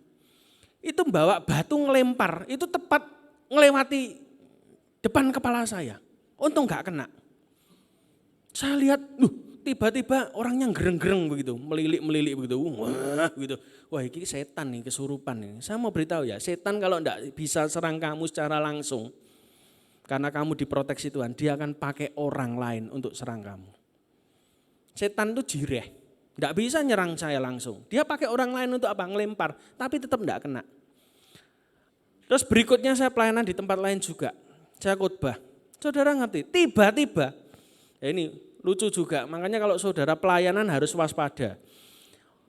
Itu bawa batu ngelempar, itu tepat ngelewati depan kepala saya. Untung enggak kena. Saya lihat, tiba-tiba orangnya gereng-gereng begitu, melilik-melilik begitu, wah gitu. Wah ini setan nih, kesurupan nih. Saya mau beritahu ya, setan kalau enggak bisa serang kamu secara langsung, karena kamu diproteksi Tuhan, dia akan pakai orang lain untuk serang kamu. Setan itu jireh, enggak bisa nyerang saya langsung. Dia pakai orang lain untuk apa? Ngelempar, tapi tetap enggak kena. Terus berikutnya saya pelayanan di tempat lain juga, saya khotbah. Saudara ngerti, tiba-tiba, ya ini lucu juga, makanya kalau saudara pelayanan harus waspada.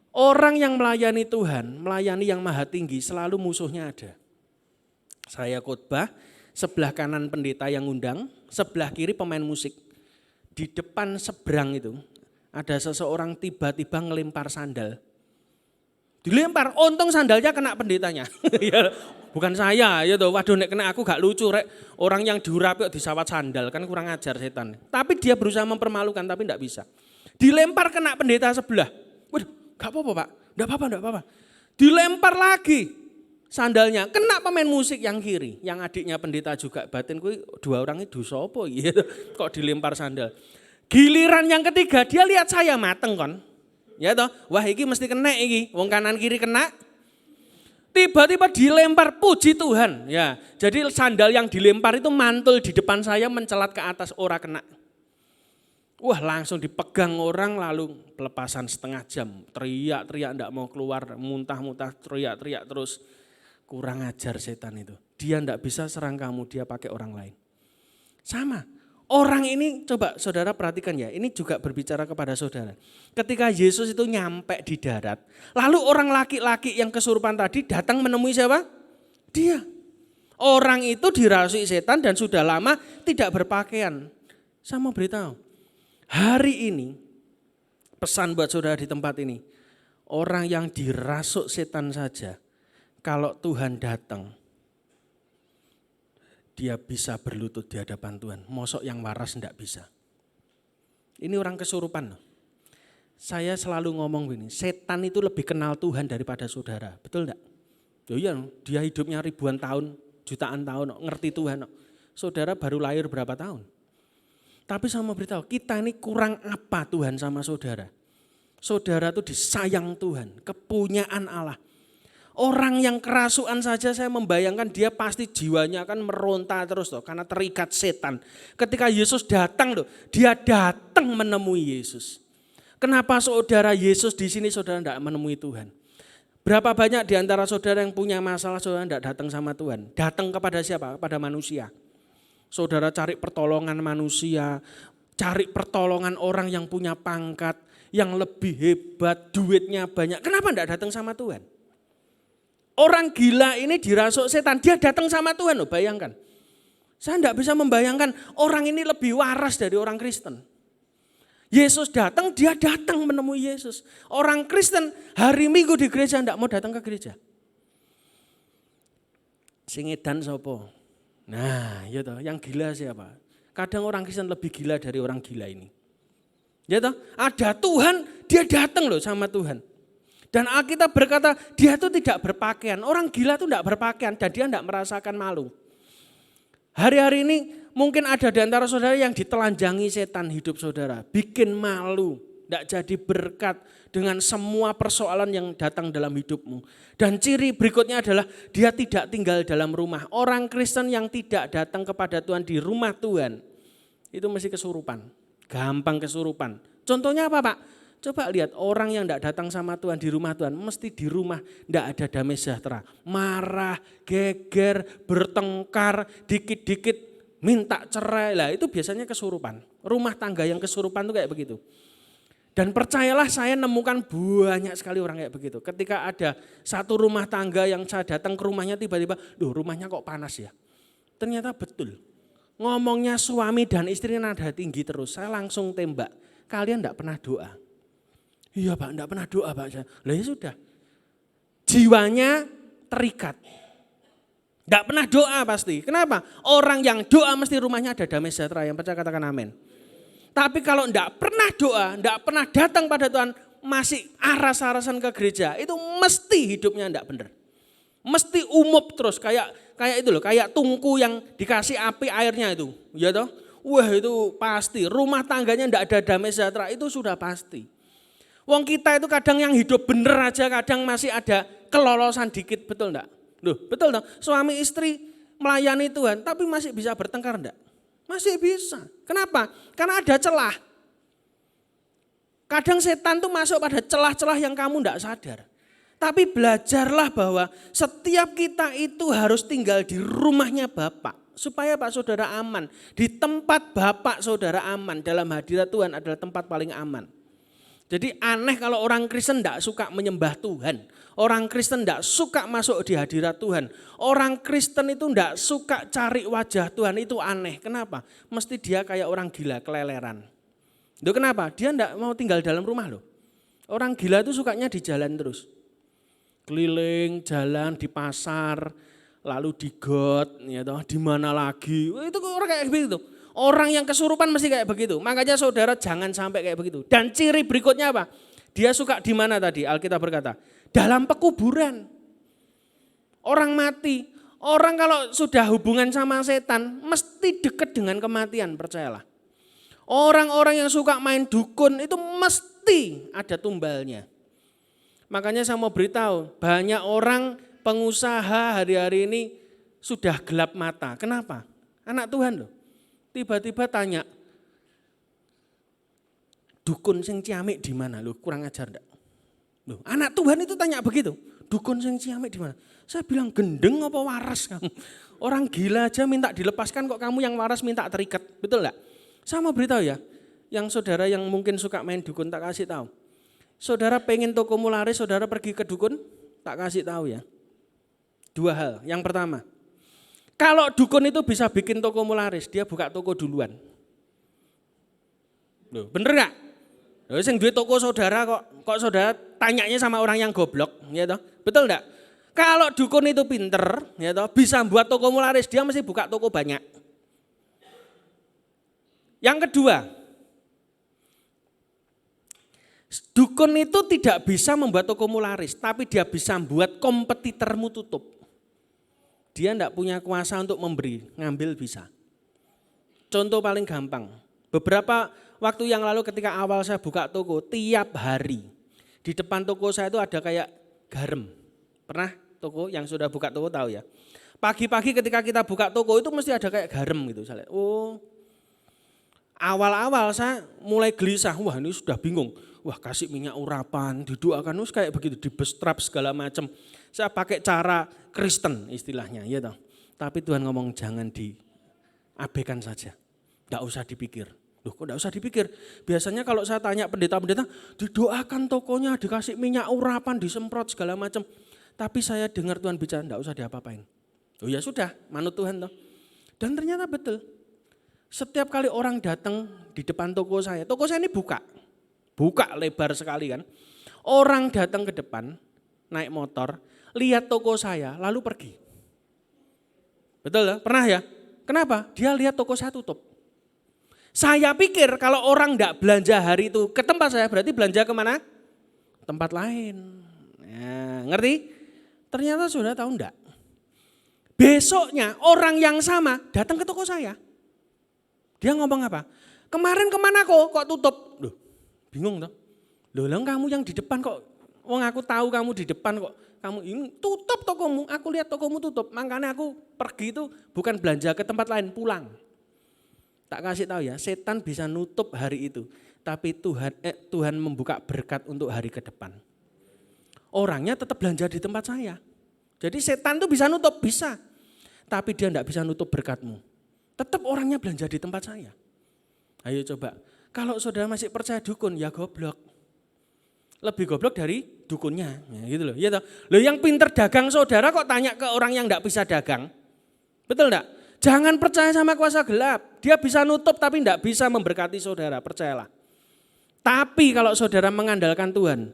Orang yang melayani Tuhan, melayani yang maha tinggi selalu musuhnya ada. Saya khotbah, sebelah kanan pendeta yang undang, sebelah kiri pemain musik. Di depan seberang itu ada seseorang tiba-tiba ngelempar sandal. Dilempar, untung sandalnya kena pendetanya. Bukan saya, ya toh. Waduh nek kena aku gak lucu rek. Orang yang diurapi kok disawat sandal kan kurang ajar setan. Tapi dia berusaha mempermalukan tapi enggak bisa. Dilempar kena pendeta sebelah. Waduh, gak apa-apa Pak. Enggak apa-apa. Dilempar lagi sandalnya kena pemain musik yang kiri, yang adiknya pendeta juga. Batin kuwi 2 orang itu sapa gitu. Kok dilempar sandal. Giliran yang ketiga dia lihat saya mateng kon. Ya toh, wah iki mesti kena iki, wong kanan kiri kena. Tiba-tiba dilempar, puji Tuhan. Ya, jadi sandal yang dilempar itu mantul di depan saya mencelat ke atas, ora kena. Wah langsung dipegang orang lalu pelepasan setengah jam. Teriak-teriak enggak mau keluar, muntah-muntah, teriak-teriak terus. Kurang ajar setan itu. Dia enggak bisa serang kamu, dia pakai orang lain. Sama. Orang ini coba saudara perhatikan ya, ini juga berbicara kepada saudara. Ketika Yesus itu nyampe di darat, lalu orang laki-laki yang kesurupan tadi datang menemui siapa? Dia. Orang itu dirasuki setan dan sudah lama tidak berpakaian. Saya mau beritahu, hari ini pesan buat saudara di tempat ini, orang yang dirasuk setan saja, kalau Tuhan datang, dia bisa berlutut di hadapan Tuhan. Mosok yang waras enggak bisa. Ini orang kesurupan loh. Saya selalu ngomong begini, setan itu lebih kenal Tuhan daripada saudara. Betul enggak? Iya, dia hidupnya ribuan tahun, jutaan tahun, ngerti Tuhan. Saudara baru lahir berapa tahun. Tapi saya mau beritahu, kita ini kurang apa Tuhan sama saudara. Saudara itu disayang Tuhan, kepunyaan Allah. Orang yang kerasukan saja saya membayangkan dia pasti jiwanya akan meronta terus loh, karena terikat setan. Ketika Yesus datang loh, dia datang menemui Yesus. Kenapa saudara Yesus di sini saudara tidak menemui Tuhan? Berapa banyak di antara saudara yang punya masalah saudara tidak datang sama Tuhan? Datang kepada siapa? Kepada manusia. Saudara cari pertolongan manusia, cari pertolongan orang yang punya pangkat, yang lebih hebat, duitnya banyak. Kenapa tidak datang sama Tuhan? Orang gila ini dirasuk setan, dia datang sama Tuhan loh, bayangkan. Saya tidak bisa membayangkan orang ini lebih waras dari orang Kristen. Yesus datang, dia datang menemui Yesus. Orang Kristen hari Minggu di gereja tidak mau datang ke gereja. Sing edan sapa? Nah, ya toh, yang gila siapa? Kadang orang Kristen lebih gila dari orang gila ini. Ya toh, ada Tuhan, dia datang loh sama Tuhan. Dan Alkitab berkata dia itu tidak berpakaian. Orang gila itu tidak berpakaian dan dia tidak merasakan malu. Hari-hari ini mungkin ada di antara saudara yang ditelanjangi setan hidup saudara. Bikin malu, tidak jadi berkat dengan semua persoalan yang datang dalam hidupmu. Dan ciri berikutnya adalah dia tidak tinggal dalam rumah. Orang Kristen yang tidak datang kepada Tuhan di rumah Tuhan, itu mesti kesurupan. Gampang kesurupan. Contohnya apa Pak? Coba lihat orang yang tidak datang sama Tuhan di rumah Tuhan, mesti di rumah tidak ada damai sejahtera. Marah, geger, bertengkar, dikit-dikit minta cerai. Lah itu biasanya kesurupan. Rumah tangga yang kesurupan itu kayak begitu. Dan percayalah saya nemukan banyak sekali orang kayak begitu. Ketika ada satu rumah tangga yang saya datang ke rumahnya tiba-tiba, duh rumahnya kok panas ya. Ternyata betul. Ngomongnya suami dan istri nada tinggi terus, saya langsung tembak. Kalian tidak pernah doa. Iya Pak, enggak pernah doa Pak. Lah ya sudah. Jiwanya terikat. Enggak pernah doa pasti. Kenapa? Orang yang doa mesti rumahnya ada damai sejahtera. Yang percaya katakan amin. Tapi kalau enggak pernah doa, enggak pernah datang pada Tuhan, masih aras-arasan ke gereja, itu mesti hidupnya enggak benar. Mesti umup terus kayak itu loh, kayak tungku yang dikasih api airnya itu. Ya toh? Wah itu pasti. Rumah tangganya enggak ada damai sejahtera, itu sudah pasti. Wong kita itu kadang yang hidup bener aja kadang masih ada kelolosan dikit, betul enggak? Loh, betul dong. Suami istri melayani Tuhan tapi masih bisa bertengkar enggak? Masih bisa. Kenapa? Karena ada celah. Kadang setan tuh masuk pada celah-celah yang kamu enggak sadar. Tapi belajarlah bahwa setiap kita itu harus tinggal di rumahnya Bapak. Supaya Pak Saudara aman. Di tempat Bapak Saudara aman. Dalam hadirat Tuhan adalah tempat paling aman. Jadi aneh kalau orang Kristen tidak suka menyembah Tuhan. Orang Kristen tidak suka masuk di hadirat Tuhan. Orang Kristen itu tidak suka cari wajah Tuhan, itu aneh. Kenapa? Mesti dia kayak orang gila, keleleran. Itu kenapa? Dia tidak mau tinggal dalam rumah loh. Orang gila itu sukanya di jalan terus. Keliling, jalan di pasar, lalu di got, ya toh, di mana lagi. Itu orang kayak begitu. Orang yang kesurupan mesti kayak begitu. Makanya saudara jangan sampai kayak begitu. Dan ciri berikutnya apa? Dia suka di mana tadi? Alkitab berkata, dalam pekuburan. Orang mati. Orang kalau sudah hubungan sama setan, mesti dekat dengan kematian, percayalah. Orang-orang yang suka main dukun itu mesti ada tumbalnya. Makanya saya mau beritahu, banyak orang pengusaha hari-hari ini sudah gelap mata. Kenapa? Anak Tuhan loh. Tiba-tiba tanya, dukun sing ciamik di mana? Loh, kurang ajar enggak? Loh, anak Tuhan itu tanya begitu, dukun sing ciamik di mana? Saya bilang gendeng apa waras kamu? Orang gila aja minta dilepaskan kok kamu yang waras minta terikat, betul enggak? Saya mau beritahu ya, yang saudara yang mungkin suka main dukun tak kasih tahu. Saudara pengen tokomu laris, saudara pergi ke dukun, tak kasih tahu ya. Dua hal, yang pertama. Kalau dukun itu bisa bikin toko laris, dia buka toko duluan. Loh, bener gak? Loh, yang duit toko saudara kok saudara tanyanya sama orang yang goblok, ya toh? Betul enggak? Kalau dukun itu pinter, ya toh, bisa buat toko laris, dia mesti buka toko banyak. Yang kedua, dukun itu tidak bisa membuat toko laris, tapi dia bisa membuat kompetitormu tutup. Dia tidak punya kuasa untuk memberi, ngambil bisa. Contoh paling gampang, beberapa waktu yang lalu ketika awal saya buka toko, tiap hari di depan toko saya itu ada kayak garam. Pernah toko yang sudah buka toko tahu ya. Pagi-pagi ketika kita buka toko itu mesti ada kayak garam gitu. Saya lihat, oh awal-awal saya mulai gelisah, wah ini sudah bingung. Wah kasih minyak urapan, didoakan, kayak begitu, dibestrap segala macam. Saya pakai cara Kristen istilahnya, ya toh. Tapi Tuhan ngomong jangan diabaikan saja, tidak usah dipikir. Loh kok tidak usah dipikir? Biasanya kalau saya tanya pendeta-pendeta, didoakan tokonya, dikasih minyak urapan, disemprot segala macam. Tapi saya dengar Tuhan bicara, tidak usah diapa-apain. Oh ya sudah, manut Tuhan toh. Dan ternyata betul. Setiap kali orang datang di depan toko saya ini buka lebar sekali kan. Orang datang ke depan, naik motor, lihat toko saya, lalu pergi. Betul ya? Pernah ya? Kenapa? Dia lihat toko saya tutup. Saya pikir kalau orang enggak belanja hari itu ke tempat saya, berarti belanja kemana? Tempat lain. Ya, ngerti? Ternyata saudara tahu enggak? Besoknya orang yang sama datang ke toko saya. Dia ngomong apa? Kemarin kemana kok tutup? Loh, bingung toh. Loh, kamu yang di depan kok, wong aku tahu kamu di depan kok. Kamu ini tutup tokomu, aku lihat tokomu tutup. Makanya aku pergi itu bukan belanja ke tempat lain, pulang. Tak kasih tahu ya, setan bisa nutup hari itu. Tapi Tuhan membuka berkat untuk hari ke depan. Orangnya tetap belanja di tempat saya. Jadi setan tuh bisa nutup, bisa. Tapi dia enggak bisa nutup berkatmu. Tetap orangnya belanja di tempat saya. Ayo coba, kalau saudara masih percaya dukun, ya goblok. Lebih goblok dari dukunnya, ya gitu loh. Ya toh. Loh yang pinter dagang saudara kok tanya ke orang yang enggak bisa dagang? Betul enggak? Jangan percaya sama kuasa gelap. Dia bisa nutup tapi enggak bisa memberkati saudara, percayalah. Tapi kalau saudara mengandalkan Tuhan,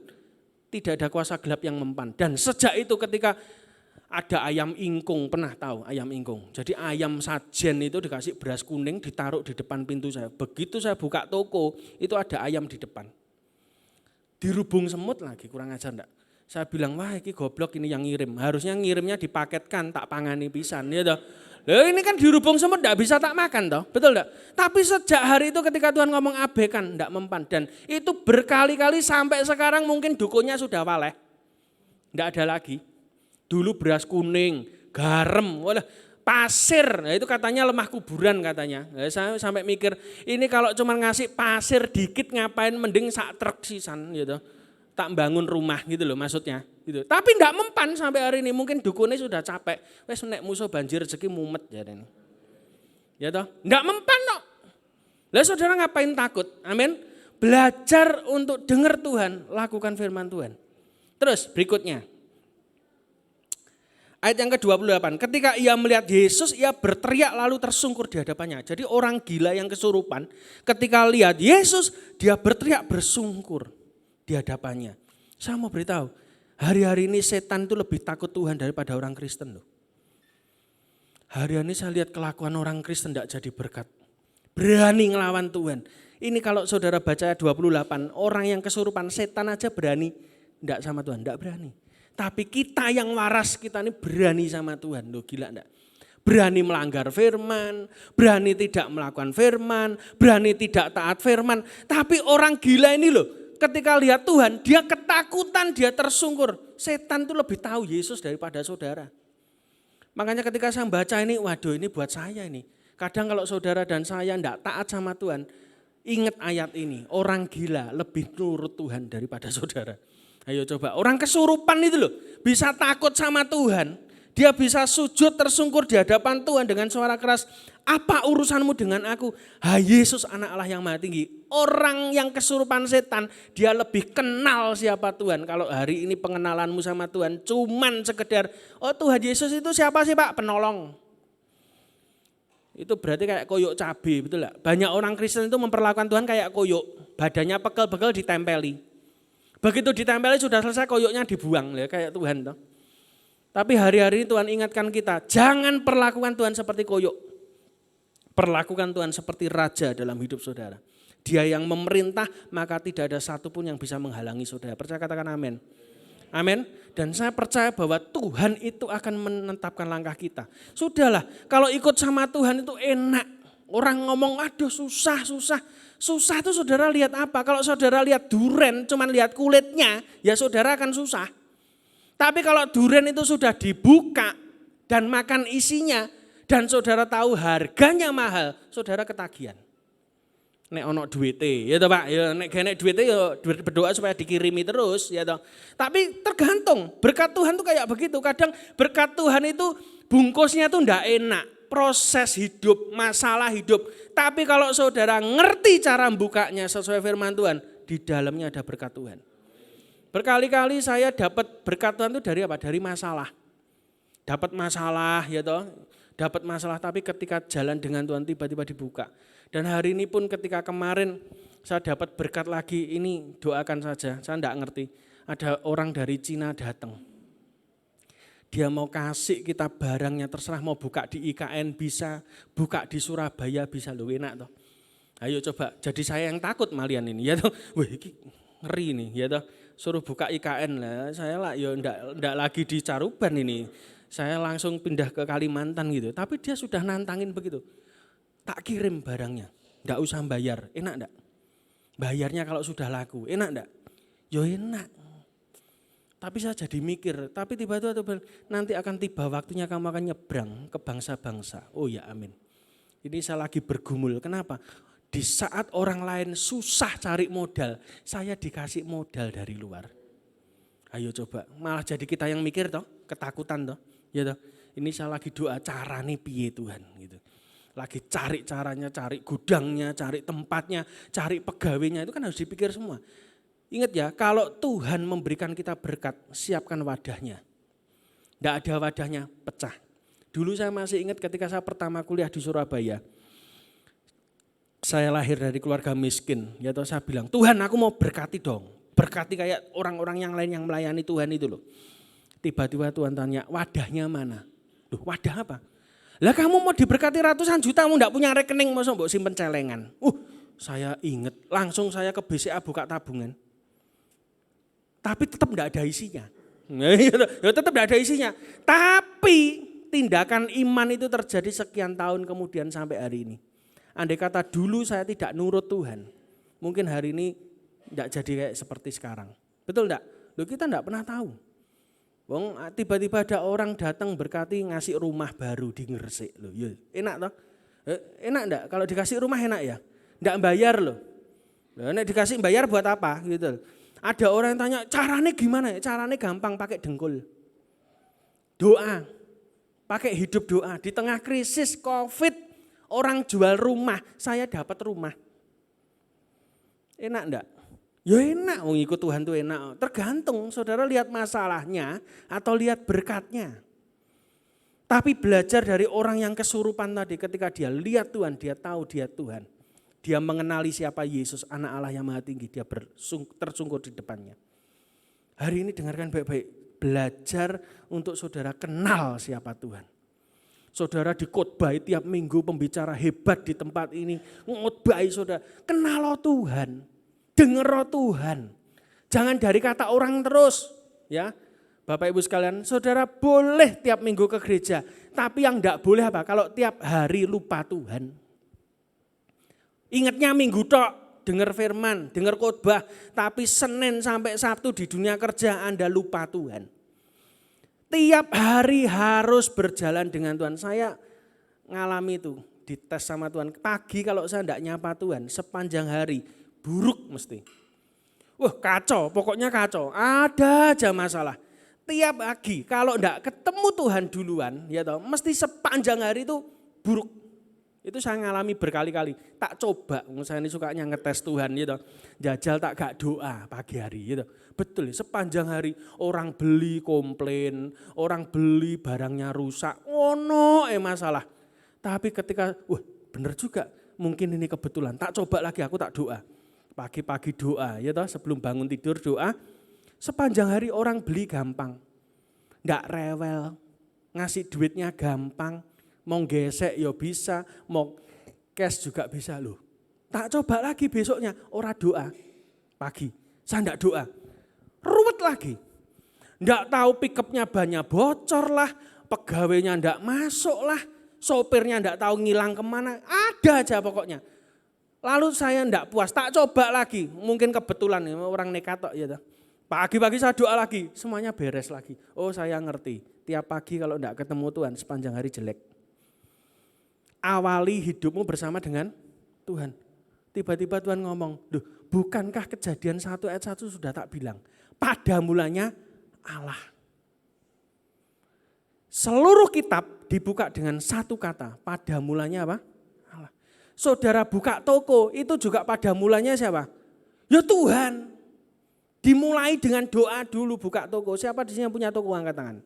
tidak ada kuasa gelap yang mempan. Dan sejak itu ketika ada ayam ingkung, pernah tahu ayam ingkung. Jadi ayam sajen itu dikasih beras kuning ditaruh di depan pintu saya. Begitu saya buka toko, itu ada ayam di depan. Dirubung semut lagi, kurang ajar enggak? Saya bilang, wah ini goblok ini yang ngirim. Harusnya ngirimnya dipaketkan, tak pangani pisan. Ya toh. Loh ini kan dirubung semut enggak bisa tak makan toh, betul enggak? Tapi sejak hari itu ketika Tuhan ngomong abaikan, enggak mempan. Dan itu berkali-kali sampai sekarang mungkin dukunnya sudah waleh. Enggak ada lagi. Dulu beras kuning, garam, walah pasir, nah itu katanya lemah kuburan katanya. Nah, saya sampai mikir, ini kalau cuma ngasih pasir dikit ngapain mending sak truk sisan gitu. Tak bangun rumah gitu loh maksudnya. Gitu. Tapi enggak mempan sampai hari ini, mungkin dukunnya sudah capek. Wes nek musuh banjir rezeki mumet ya ini. Ya toh, enggak mempan kok. Lah saudara ngapain takut? Amin. Belajar untuk dengar Tuhan, lakukan firman Tuhan. Terus berikutnya. Ayat yang ke-28, ketika ia melihat Yesus, ia berteriak lalu tersungkur di hadapannya. Jadi orang gila yang kesurupan, ketika lihat Yesus, dia berteriak bersungkur di hadapannya. Saya mau beritahu, hari-hari ini setan itu lebih takut Tuhan daripada orang Kristen loh. Hari-hari ini saya lihat kelakuan orang Kristen tidak jadi berkat. Berani ngelawan Tuhan. Ini kalau saudara baca ayat 28, orang yang kesurupan, setan aja berani tidak sama Tuhan, tidak berani. Tapi kita yang waras, kita ini berani sama Tuhan. Loh gila enggak? Berani melanggar firman, berani tidak melakukan firman, berani tidak taat firman. Tapi orang gila ini loh, ketika lihat Tuhan, dia ketakutan, dia tersungkur. Setan itu lebih tahu Yesus daripada saudara. Makanya ketika saya baca ini, waduh ini buat saya ini. Kadang kalau saudara dan saya enggak taat sama Tuhan, ingat ayat ini, orang gila lebih nurut Tuhan daripada saudara. Ayo coba, orang kesurupan itu loh bisa takut sama Tuhan. Dia bisa sujud tersungkur di hadapan Tuhan dengan suara keras. Apa urusanmu dengan aku? Hai Yesus anak Allah yang maha tinggi. Orang yang kesurupan setan dia lebih kenal siapa Tuhan. Kalau hari ini pengenalanmu sama Tuhan cuman sekedar, oh Tuhan Yesus itu siapa sih Pak? Penolong. Itu berarti kayak koyok cabai, betul gak? Banyak orang Kristen itu memperlakukan Tuhan kayak koyok. Badannya pegel-pegel ditempeli. Begitu ditempeli sudah selesai koyoknya dibuang ya kayak Tuhan toh. Tapi hari-hari ini Tuhan ingatkan kita, jangan perlakukan Tuhan seperti koyok. Perlakukan Tuhan seperti raja dalam hidup saudara. Dia yang memerintah maka tidak ada satupun yang bisa menghalangi saudara. Percaya katakan amin. Amin. Dan saya percaya bahwa Tuhan itu akan menetapkan langkah kita. Sudahlah, kalau ikut sama Tuhan itu enak. Orang ngomong aduh susah. Susah itu saudara lihat apa? Kalau saudara lihat duren cuman lihat kulitnya, ya saudara akan susah. Tapi kalau duren itu sudah dibuka dan makan isinya dan saudara tahu harganya mahal, saudara ketagihan. Nek ono duite, ya toh Pak, ya nek gak duite ya berdoa supaya dikirimi terus, ya toh. Tapi tergantung, berkat Tuhan tuh kayak begitu. Kadang berkat Tuhan itu bungkusnya tuh ndak enak. Proses hidup, masalah hidup. Tapi kalau saudara ngerti cara bukanya sesuai firman Tuhan, di dalamnya ada berkat Tuhan. Berkali-kali saya dapat berkat Tuhan itu dari apa? Dari masalah. Dapat masalah ya toh, dapat masalah tapi ketika jalan dengan Tuhan tiba-tiba dibuka. Dan hari ini pun ketika kemarin saya dapat berkat lagi, ini doakan saja, saya enggak ngerti. Ada orang dari Cina datang. Dia mau kasih kita barangnya terserah, mau buka di IKN bisa, buka di Surabaya bisa, loh enak toh. Ayo coba, jadi saya yang takut malian ini ya toh. Wih ini ngeri nih ya toh. suruh buka IKN lah, saya lah ya ndak lagi di Caruban ini. Saya langsung pindah ke Kalimantan gitu. Tapi dia sudah nantangin begitu. Tak kirim barangnya, ndak usah bayar. Enak ndak? Bayarnya kalau sudah laku, enak ndak? Yo enak. Tapi saya jadi mikir, tapi tiba-tiba nanti akan tiba waktunya kamu akan nyebrang ke bangsa-bangsa. Oh ya amin. Ini saya lagi bergumul, kenapa? Di saat orang lain susah cari modal, saya dikasih modal dari luar. Ayo coba, malah jadi kita yang mikir toh, ketakutan toh. Ya toh, ini saya lagi doa carane piye Tuhan gitu. Lagi cari caranya, cari gudangnya, cari tempatnya, cari pegawainya, itu kan harus dipikir semua. Ingat ya, kalau Tuhan memberikan kita berkat, siapkan wadahnya. Tidak ada wadahnya, pecah. Dulu saya masih ingat ketika saya pertama kuliah di Surabaya. Saya lahir dari keluarga miskin. Ya toh saya bilang, Tuhan aku mau berkati dong. Berkati kayak orang-orang yang lain yang melayani Tuhan itu loh. Tiba-tiba Tuhan tanya, wadahnya mana? Loh, wadah apa? Lah kamu mau diberkati ratusan juta, kamu tidak punya rekening, masa mau simpen celengan. Saya ingat, langsung saya ke BCA buka tabungan. Tapi tetap tidak ada isinya. Ya tetap tidak ada isinya. Tapi tindakan iman itu terjadi sekian tahun kemudian sampai hari ini. Andai kata dulu saya tidak nurut Tuhan, mungkin hari ini tidak jadi kayak seperti sekarang. Betul enggak? Loh kita enggak pernah tahu. Wong tiba-tiba ada orang datang berkati ngasih rumah baru di Gresik loh. Ya, enak toh? Enak enggak? Kalau dikasih rumah enak ya? Enggak bayar loh. Nah, nek dikasih bayar buat apa gitu. Ada orang yang tanya, caranya gimana ya? Caranya gampang, pakai dengkul. Doa, pakai hidup doa. Di tengah krisis COVID, orang jual rumah, saya dapat rumah. Enak enggak? Ya enak, ikut Tuhan tuh enak. Tergantung saudara lihat masalahnya atau lihat berkatnya. Tapi belajar dari orang yang kesurupan tadi ketika dia lihat Tuhan, dia tahu dia Tuhan. Dia mengenali siapa Yesus, anak Allah yang maha tinggi. Dia tersungkur di depannya. Hari ini dengarkan baik-baik. Belajar untuk saudara kenal siapa Tuhan. Saudara dikhotbahi tiap minggu pembicara hebat di tempat ini. Ngotbahi saudara. Kenal Tuhan. Dengar Tuhan. Jangan dari kata orang terus. Ya, Bapak Ibu sekalian, saudara boleh tiap minggu ke gereja. Tapi yang enggak boleh apa? Kalau tiap hari lupa Tuhan. Ingatnya minggu tok, dengar firman, dengar khotbah, tapi Senin sampai Sabtu di dunia kerja Anda lupa Tuhan. Tiap hari harus berjalan dengan Tuhan. Saya ngalami itu, dites sama Tuhan. Pagi kalau saya enggak nyapa Tuhan, sepanjang hari buruk mesti. Wah kacau, pokoknya kacau. Ada aja masalah. Tiap pagi kalau enggak ketemu Tuhan duluan, ya toh, mesti sepanjang hari itu buruk. Itu saya ngalami berkali-kali. Tak coba, saya ini sukanya ngetes Tuhan gitu. Jajal tak gak doa pagi hari gitu. Betul, sepanjang hari orang beli komplain, orang beli barangnya rusak. Oh no, masalah. Tapi ketika, bener juga, mungkin ini kebetulan. Tak coba lagi, aku tak doa. Pagi-pagi doa, ya toh, sebelum bangun tidur doa. Sepanjang hari orang beli gampang. Nggak rewel, ngasih duitnya gampang. Mau gesek ya bisa, mau cash juga bisa loh. Tak coba lagi besoknya, ora doa. Pagi, saya enggak doa. Ruwet lagi. Enggak tahu pickupnya banyak bocor lah, pegawainya enggak masuk lah, sopirnya enggak tahu ngilang kemana, ada aja pokoknya. Lalu saya enggak puas, tak coba lagi, mungkin kebetulan orang nekat tok ya. Pagi-pagi saya doa lagi, semuanya beres lagi. Oh saya ngerti, tiap pagi kalau enggak ketemu Tuhan sepanjang hari jelek. Awali hidupmu bersama dengan Tuhan. Tiba-tiba Tuhan ngomong, loh bukankah Kejadian 1 ayat 1 sudah tak bilang. Pada mulanya Allah. Seluruh kitab dibuka dengan satu kata. Pada mulanya apa? Allah. Saudara buka toko itu juga pada mulanya siapa? Ya Tuhan. Dimulai dengan doa dulu buka toko. Siapa di sini yang punya toko angkat tangan?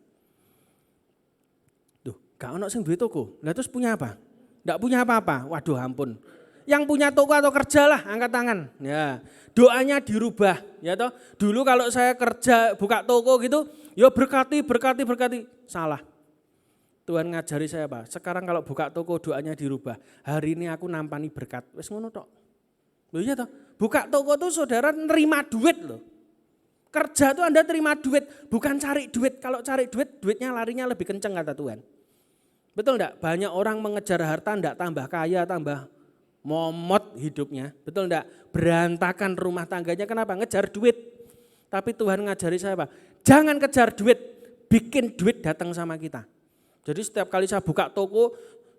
Duh, gak ono sing duwe toko. Lah terus punya apa? Enggak punya apa-apa, waduh ampun. Yang punya toko atau kerjalah, angkat tangan. Ya, doanya dirubah, ya toh. Dulu kalau saya kerja buka toko gitu, ya berkati. Salah. Tuhan ngajari saya apa? Sekarang kalau buka toko doanya dirubah. Hari ini aku nampani berkat. Wes ngono tok. Loh iya toh. Buka toko tuh saudara nerima duit loh. Kerja tuh Anda terima duit, bukan cari duit. Kalau cari duit, duitnya larinya lebih kenceng kata Tuhan. Betul enggak? Banyak orang mengejar harta enggak tambah kaya, tambah momot hidupnya. Betul enggak? Berantakan rumah tangganya, kenapa? Ngejar duit. Tapi Tuhan ngajari saya apa? Jangan kejar duit, bikin duit datang sama kita. Jadi setiap kali saya buka toko,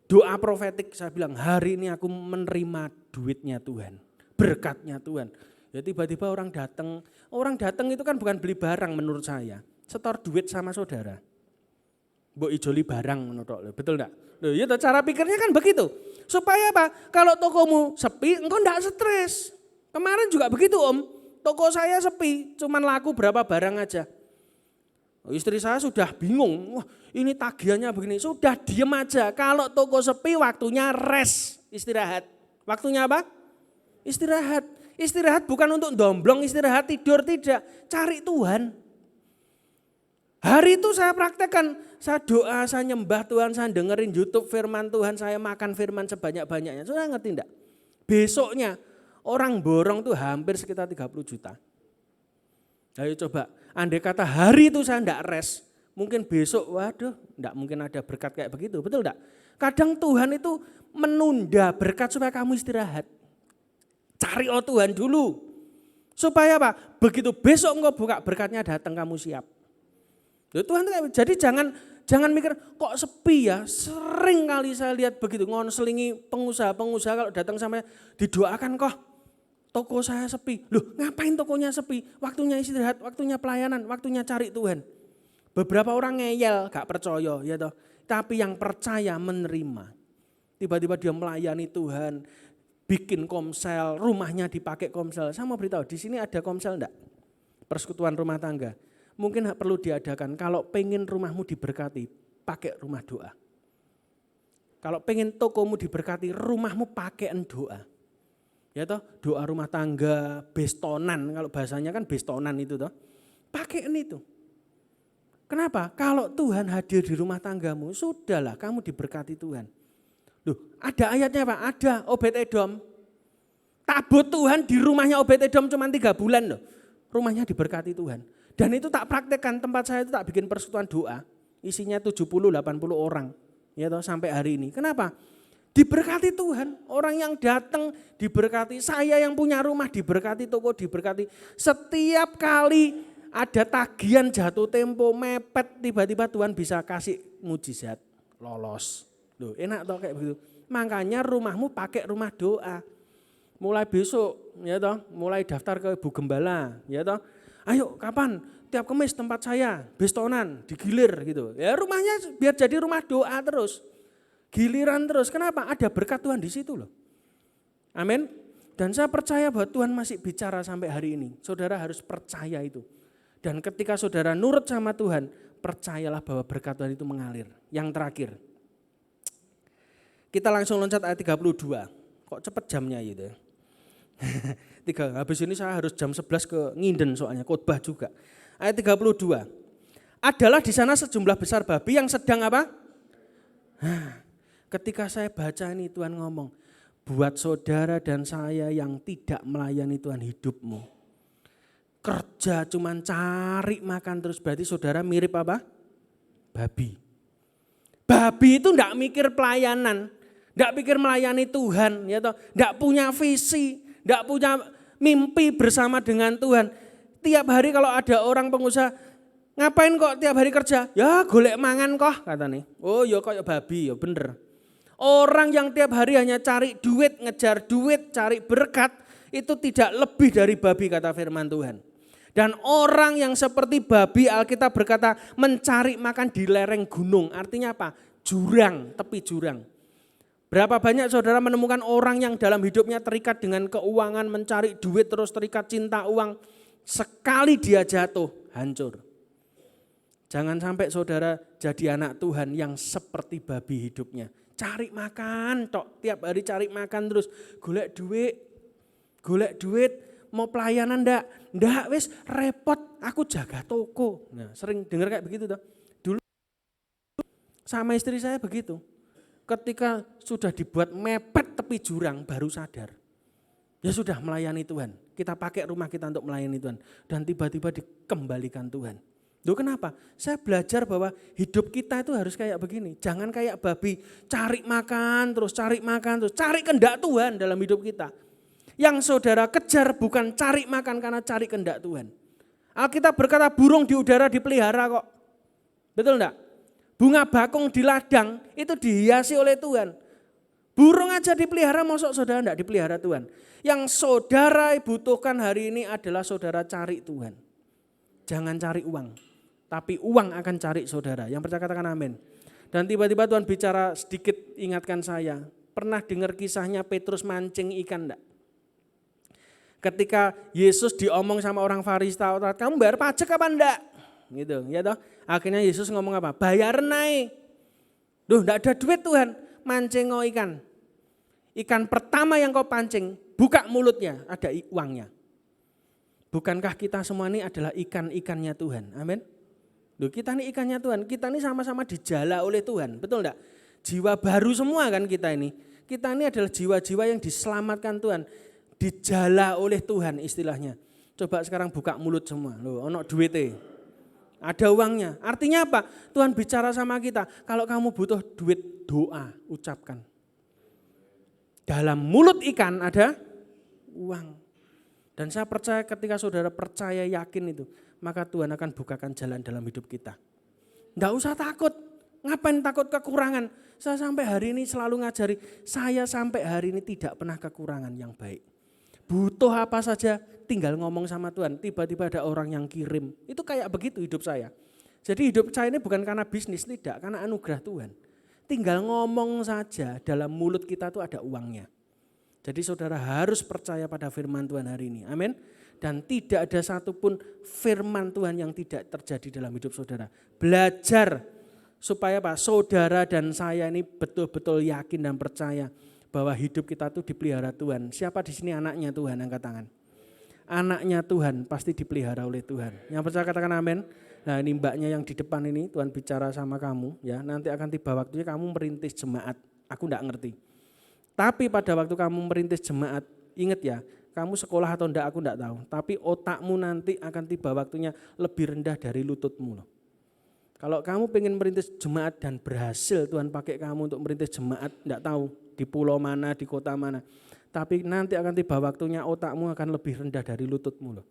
doa profetik saya bilang, hari ini aku menerima duitnya Tuhan, berkatnya Tuhan. Ya tiba-tiba orang datang itu kan bukan beli barang menurut saya, setor duit sama saudara. Mbok ijoli barang menurut, betul enggak? Loh, ya cara pikirnya kan begitu. Supaya apa? Kalau tokomu sepi, engkau enggak stres. Kemarin juga begitu Om, toko saya sepi, cuman laku berapa barang aja. Istri saya sudah bingung, wah ini tagihannya begini, sudah diem aja. Kalau toko sepi waktunya rest, istirahat. Waktunya apa? Istirahat. Istirahat bukan untuk domblong, istirahat tidur tidak, cari Tuhan. Hari itu saya praktekkan, saya doa, saya nyembah Tuhan, saya dengerin YouTube firman Tuhan, saya makan firman sebanyak-banyaknya. Sudah ngerti enggak? Besoknya orang borong tuh hampir sekitar 30 juta. Ayo coba, andai kata hari itu saya enggak rest, mungkin besok waduh enggak mungkin ada berkat kayak begitu, betul enggak? Kadang Tuhan itu menunda berkat supaya kamu istirahat. Cari Tuhan dulu. Supaya apa? Begitu besok engkau buka berkatnya datang kamu siap. Loh, Tuhan jadi jangan mikir kok sepi ya. Sering kali saya lihat begitu ngonselingi pengusaha-pengusaha kalau datang sama didoakan kok toko saya sepi. Loh, ngapain tokonya sepi? Waktunya istirahat, waktunya pelayanan, waktunya cari Tuhan. Beberapa orang ngeyel, gak percaya ya toh. Tapi yang percaya menerima. Tiba-tiba dia melayani Tuhan, bikin komsel, rumahnya dipakai komsel. Saya mau beritahu, di sini ada komsel enggak? Persekutuan rumah tangga. Mungkin perlu diadakan, kalau pengen rumahmu diberkati, pakai rumah doa. Kalau pengen tokomu diberkati, rumahmu pakai doa. Ya toh, doa rumah tangga, bestonan, kalau bahasanya kan bestonan itu toh. Pakai itu. Kenapa? Kalau Tuhan hadir di rumah tanggamu, sudahlah kamu diberkati Tuhan. Loh, ada ayatnya Pak, ada Obed-Edom. Tabut Tuhan di rumahnya Obed-Edom cuma 3 bulan loh. Rumahnya diberkati Tuhan. Dan itu tak praktekkan, tempat saya itu tak bikin persekutuan doa. Isinya 70-80 orang. Ya toh, sampai hari ini. Kenapa? Diberkati Tuhan. Orang yang datang diberkati. Saya yang punya rumah diberkati, toko diberkati. Setiap kali ada tagihan jatuh tempo, mepet, tiba-tiba Tuhan bisa kasih mujizat. Lolos. Loh, enak toh kayak begitu. Makanya rumahmu pakai rumah doa. Mulai besok, ya toh, mulai daftar ke Ibu Gembala, ya toh. Ayo kapan? Tiap Kamis tempat saya, bestonan, digilir gitu. Ya rumahnya biar jadi rumah doa terus. Giliran terus. Kenapa? Ada berkat Tuhan di situ loh. Amin. Dan saya percaya bahwa Tuhan masih bicara sampai hari ini. Saudara harus percaya itu. Dan ketika saudara nurut sama Tuhan, percayalah bahwa berkat Tuhan itu mengalir. Yang terakhir. Kita langsung loncat ayat 32. Kok cepet jamnya gitu ya. Habis ini saya harus jam 11 ke Nginden soalnya, khotbah juga. Ayat 32. Adalah di sana sejumlah besar babi yang sedang apa? Ketika saya baca ini Tuhan ngomong, buat saudara dan saya yang tidak melayani Tuhan hidupmu. Kerja cuman cari makan terus, berarti saudara mirip apa? Babi. Babi itu enggak mikir pelayanan. Enggak pikir melayani Tuhan, ya toh. Enggak punya visi, enggak punya mimpi bersama dengan Tuhan. Tiap hari kalau ada orang pengusaha, ngapain kok tiap hari kerja? Ya golek mangan kok katanya. Oh ya kayak babi, ya bener. Orang yang tiap hari hanya cari duit, ngejar duit, cari berkat, itu tidak lebih dari babi kata firman Tuhan. Dan orang yang seperti babi, Alkitab berkata mencari makan di lereng gunung. Artinya apa? Jurang, tepi jurang. Berapa banyak saudara menemukan orang yang dalam hidupnya terikat dengan keuangan, mencari duit terus terikat cinta uang. Sekali dia jatuh, hancur. Jangan sampai saudara jadi anak Tuhan yang seperti babi hidupnya. Cari makan, tok tiap hari cari makan terus. Golek duit, mau pelayanan ndak wis repot, aku jaga toko. Nah, sering dengar kayak begitu toh. Dulu sama istri saya begitu. Ketika sudah dibuat mepet tepi jurang baru sadar. Ya sudah melayani Tuhan. Kita pakai rumah kita untuk melayani Tuhan. Dan tiba-tiba dikembalikan Tuhan. Loh kenapa? Saya belajar bahwa hidup kita itu harus kayak begini. Jangan kayak babi, cari makan, terus cari kehendak Tuhan dalam hidup kita. Yang saudara kejar bukan cari makan karena cari kehendak Tuhan. Alkitab berkata burung di udara dipelihara kok. Betul enggak? Bunga bakung di ladang itu dihiasi oleh Tuhan. Burung aja dipelihara, masuk saudara enggak dipelihara Tuhan. Yang saudara butuhkan hari ini adalah saudara cari Tuhan. Jangan cari uang, tapi uang akan cari saudara. Yang percaya katakan amin. Dan tiba-tiba Tuhan bicara sedikit, ingatkan saya. Pernah dengar kisahnya Petrus mancing ikan enggak? Ketika Yesus diomong sama orang Farisi, kamu bayar pajak apa enggak? Gitu, ya toh. Akhirnya Yesus ngomong apa? Bayar naik. Duh, enggak ada duit Tuhan, mancing ikan. Ikan pertama yang kau pancing, buka mulutnya, ada uangnya. Bukankah kita semua ini adalah ikan-ikannya Tuhan? Amin. Loh, kita ini ikannya Tuhan, kita ini sama-sama dijala oleh Tuhan, betul enggak? Jiwa baru semua kan kita ini. Kita ini adalah jiwa-jiwa yang diselamatkan Tuhan, dijala oleh Tuhan istilahnya. Coba sekarang buka mulut semua, loh, ono duitnya. Ada uangnya. Artinya apa? Tuhan bicara sama kita, kalau kamu butuh duit, doa, ucapkan. Dalam mulut ikan ada uang. Dan saya percaya ketika saudara percaya yakin itu, maka Tuhan akan bukakan jalan dalam hidup kita. Enggak usah takut. Ngapain takut kekurangan? Saya sampai hari ini selalu ngajari, saya sampai hari ini tidak pernah kekurangan yang baik. Butuh apa saja tinggal ngomong sama Tuhan, tiba-tiba ada orang yang kirim. Itu kayak begitu hidup saya. Jadi hidup saya ini bukan karena bisnis, tidak, karena anugerah Tuhan. Tinggal ngomong saja, dalam mulut kita tuh ada uangnya. Jadi saudara harus percaya pada firman Tuhan hari ini. Amin. Dan tidak ada satupun firman Tuhan yang tidak terjadi dalam hidup saudara. Belajar supaya apa? Saudara dan saya ini betul-betul yakin dan percaya bahwa hidup kita tuh dipelihara Tuhan. Siapa di sini anaknya Tuhan? Angkat tangan. Anaknya Tuhan pasti dipelihara oleh Tuhan. Yang percaya katakan amin. Nah ini mbaknya yang di depan ini Tuhan bicara sama kamu ya. Nanti akan tiba waktunya kamu merintis jemaat. Aku enggak ngerti. Tapi pada waktu kamu merintis jemaat, ingat ya, kamu sekolah atau enggak aku enggak tahu. Tapi otakmu nanti akan tiba waktunya lebih rendah dari lututmu loh. Kalau kamu pengen merintis jemaat dan berhasil Tuhan pakai kamu untuk merintis jemaat, enggak tahu di pulau mana, di kota mana. Tapi nanti akan tiba waktunya otakmu akan lebih rendah dari lututmu loh.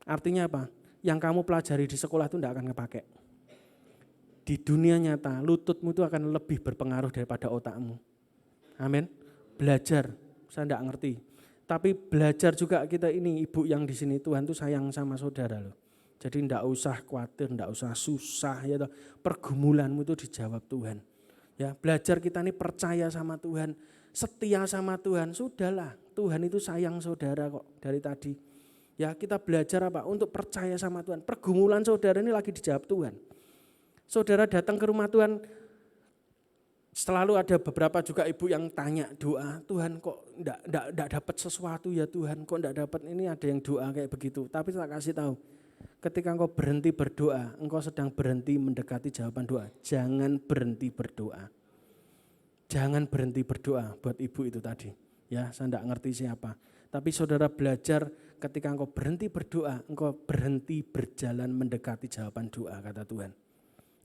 Artinya apa? Yang kamu pelajari di sekolah itu enggak akan kepake. Di dunia nyata lututmu itu akan lebih berpengaruh daripada otakmu. Amin. Belajar, saya enggak ngerti. Tapi belajar juga kita ini ibu yang di sini Tuhan tuh sayang sama saudara loh. Jadi enggak usah khawatir, enggak usah susah ya toh. Pergumulanmu itu dijawab Tuhan. Ya, belajar kita ini percaya sama Tuhan, setia sama Tuhan. Sudahlah, Tuhan itu sayang saudara kok dari tadi. Ya, kita belajar apa? Untuk percaya sama Tuhan. Pergumulan saudara ini lagi dijawab Tuhan. Saudara datang ke rumah Tuhan, selalu ada beberapa juga ibu yang tanya doa, Tuhan kok enggak dapat sesuatu ya Tuhan, kok enggak dapat ini, ada yang doa kayak begitu. Tapi saya kasih tahu, ketika engkau berhenti berdoa, engkau sedang berhenti mendekati jawaban doa. Jangan berhenti berdoa. Jangan berhenti berdoa buat ibu itu tadi. Ya, saya enggak ngerti siapa. Tapi saudara belajar ketika engkau berhenti berdoa, engkau berhenti berjalan mendekati jawaban doa kata Tuhan.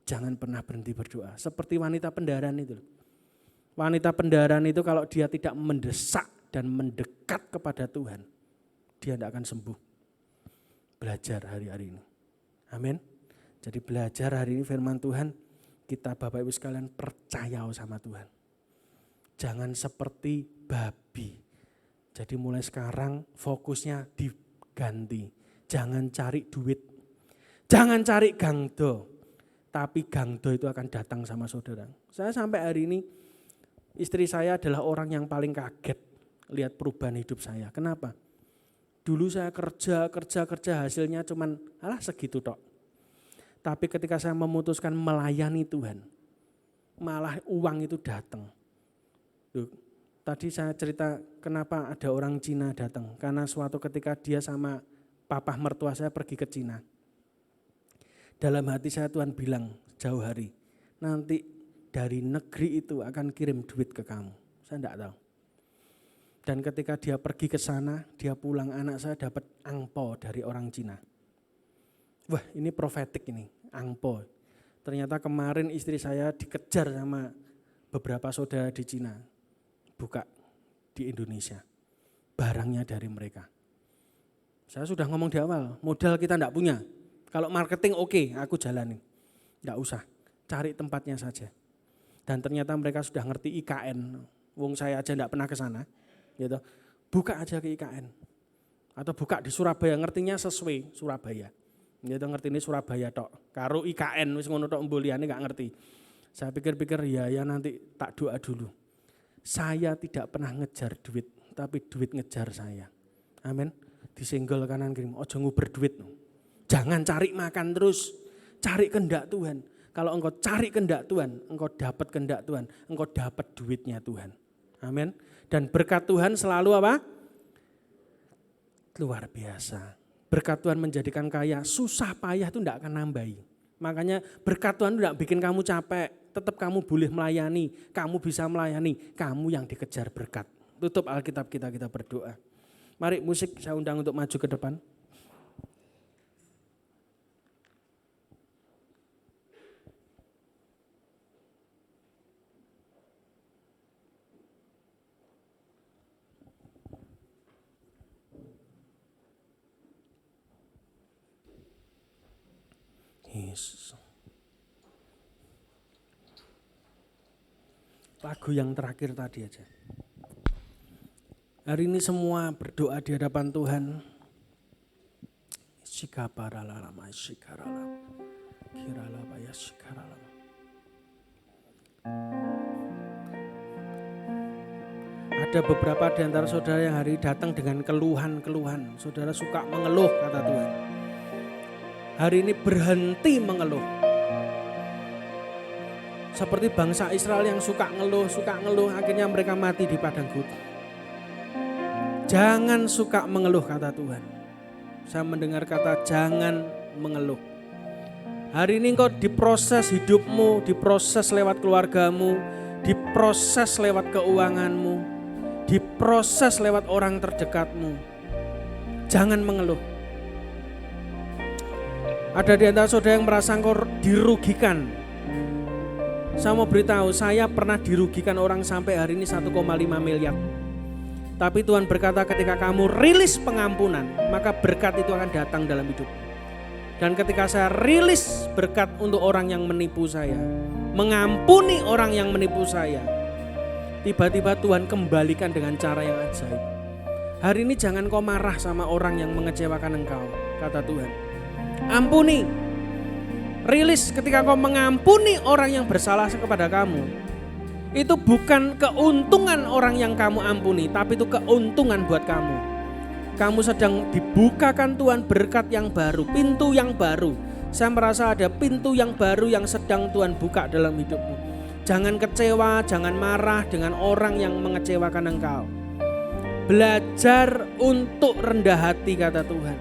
Jangan pernah berhenti berdoa. Seperti wanita pendaran itu. Wanita pendaran itu kalau dia tidak mendesak dan mendekat kepada Tuhan, dia tidak akan sembuh. Belajar hari-hari ini. Amin. Jadi belajar hari ini firman Tuhan, kita Bapak Ibu sekalian percaya sama Tuhan. Jangan seperti babi. Jadi mulai sekarang fokusnya diganti. Jangan cari duit. Jangan cari gangdo. Tapi gangdo itu akan datang sama saudara. Saya sampai hari ini, istri saya adalah orang yang paling kaget lihat perubahan hidup saya. Kenapa? Dulu saya kerja hasilnya cuman segitu tok. Tapi ketika saya memutuskan melayani Tuhan, malah uang itu datang. Tadi saya cerita kenapa ada orang Cina datang. Karena suatu ketika dia sama papa mertua saya pergi ke Cina. Dalam hati saya Tuhan bilang jauh hari, nanti dari negeri itu akan kirim duit ke kamu. Saya enggak tahu. Dan ketika dia pergi ke sana, dia pulang, anak saya dapat angpo dari orang Cina. Wah, ini profetik ini, angpo. Ternyata kemarin istri saya dikejar sama beberapa saudara di Cina. Buka di Indonesia. Barangnya dari mereka. Saya sudah ngomong di awal, modal kita enggak punya. Kalau marketing oke, aku jalanin. Enggak usah, cari tempatnya saja. Dan ternyata mereka sudah ngerti IKN. Wong saya aja enggak pernah ke sana. Gitu. Buka aja ke IKN. Atau buka di Surabaya, ngertinya sesuai Surabaya. Gitu, ngerti ini Surabaya tok. Karo IKN wis ngono tok mboliane enggak ngerti. Saya pikir-pikir ya nanti tak doa dulu. Saya tidak pernah ngejar duit, tapi duit ngejar saya. Amin. Disenggol kanan kiri, ojo nguber duit. Jangan cari makan terus, cari kehendak Tuhan. Kalau engkau cari kehendak Tuhan, engkau dapat kehendak Tuhan, engkau dapat duitnya Tuhan. Amin. Dan berkat Tuhan selalu apa? Luar biasa. Berkat Tuhan menjadikan kaya, susah payah itu tidak akan nambahi. Makanya berkat Tuhan tidak bikin kamu capek, tetap kamu boleh melayani, kamu bisa melayani, kamu yang dikejar berkat. Tutup Alkitab kita berdoa. Mari musik saya undang untuk maju ke depan. Yesus. Lagu yang terakhir tadi aja. Hari ini semua berdoa di hadapan Tuhan. Shikaparalama shikarala. Kiralaba ya shikarala. Ada beberapa di antara saudara yang hari datang dengan keluhan-keluhan. Saudara suka mengeluh kata Tuhan. Hari ini berhenti mengeluh. Seperti bangsa Israel yang suka ngeluh, akhirnya mereka mati di padang gurun. Jangan suka mengeluh kata Tuhan. Saya mendengar kata jangan mengeluh. Hari ini engkau diproses hidupmu, diproses lewat keluargamu, diproses lewat keuanganmu, diproses lewat orang terdekatmu. Jangan mengeluh. Ada di antara saudara yang merasa engkau dirugikan. Saya mau beritahu, saya pernah dirugikan orang sampai hari ini 1,5 miliar. Tapi Tuhan berkata ketika kamu rilis pengampunan, maka berkat itu akan datang dalam hidup. Dan ketika saya rilis berkat untuk orang yang menipu saya, mengampuni orang yang menipu saya, tiba-tiba Tuhan kembalikan dengan cara yang ajaib. Hari ini jangan kau marah sama orang yang mengecewakan engkau, kata Tuhan. Ampuni, rilis ketika kau mengampuni orang yang bersalah kepada kamu. Itu bukan keuntungan orang yang kamu ampuni, tapi itu keuntungan buat kamu. Kamu sedang dibukakan Tuhan berkat yang baru, pintu yang baru. Saya merasa ada pintu yang baru yang sedang Tuhan buka dalam hidupmu. Jangan kecewa, jangan marah dengan orang yang mengecewakan engkau. Belajar untuk rendah hati kata Tuhan.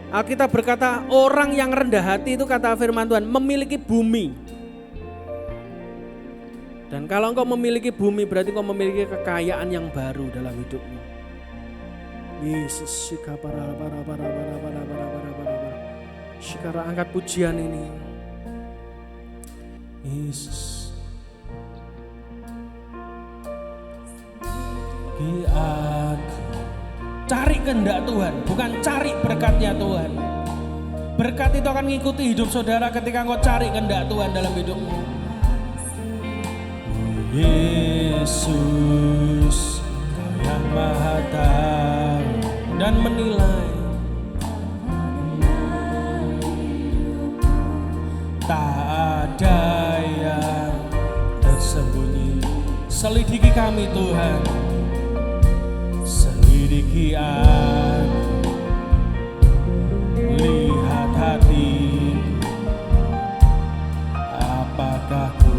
Alkitab berkata orang yang rendah hati itu kata firman Tuhan memiliki bumi. Dan kalau engkau memiliki bumi berarti engkau memiliki kekayaan yang baru dalam hidupmu. Yesus, Shikara angkat pujian ini. Yesus. Aku cari kehendak Tuhan, bukan cari berkatnya Tuhan. Berkat itu akan mengikuti hidup saudara ketika engkau cari kehendak Tuhan dalam hidupmu. Yesus, Kau yang Maha Tahu dan menilai. Tak ada yang tersembunyi. Selidiki kami Tuhan, selidiki aku, lihat hati, apakah ku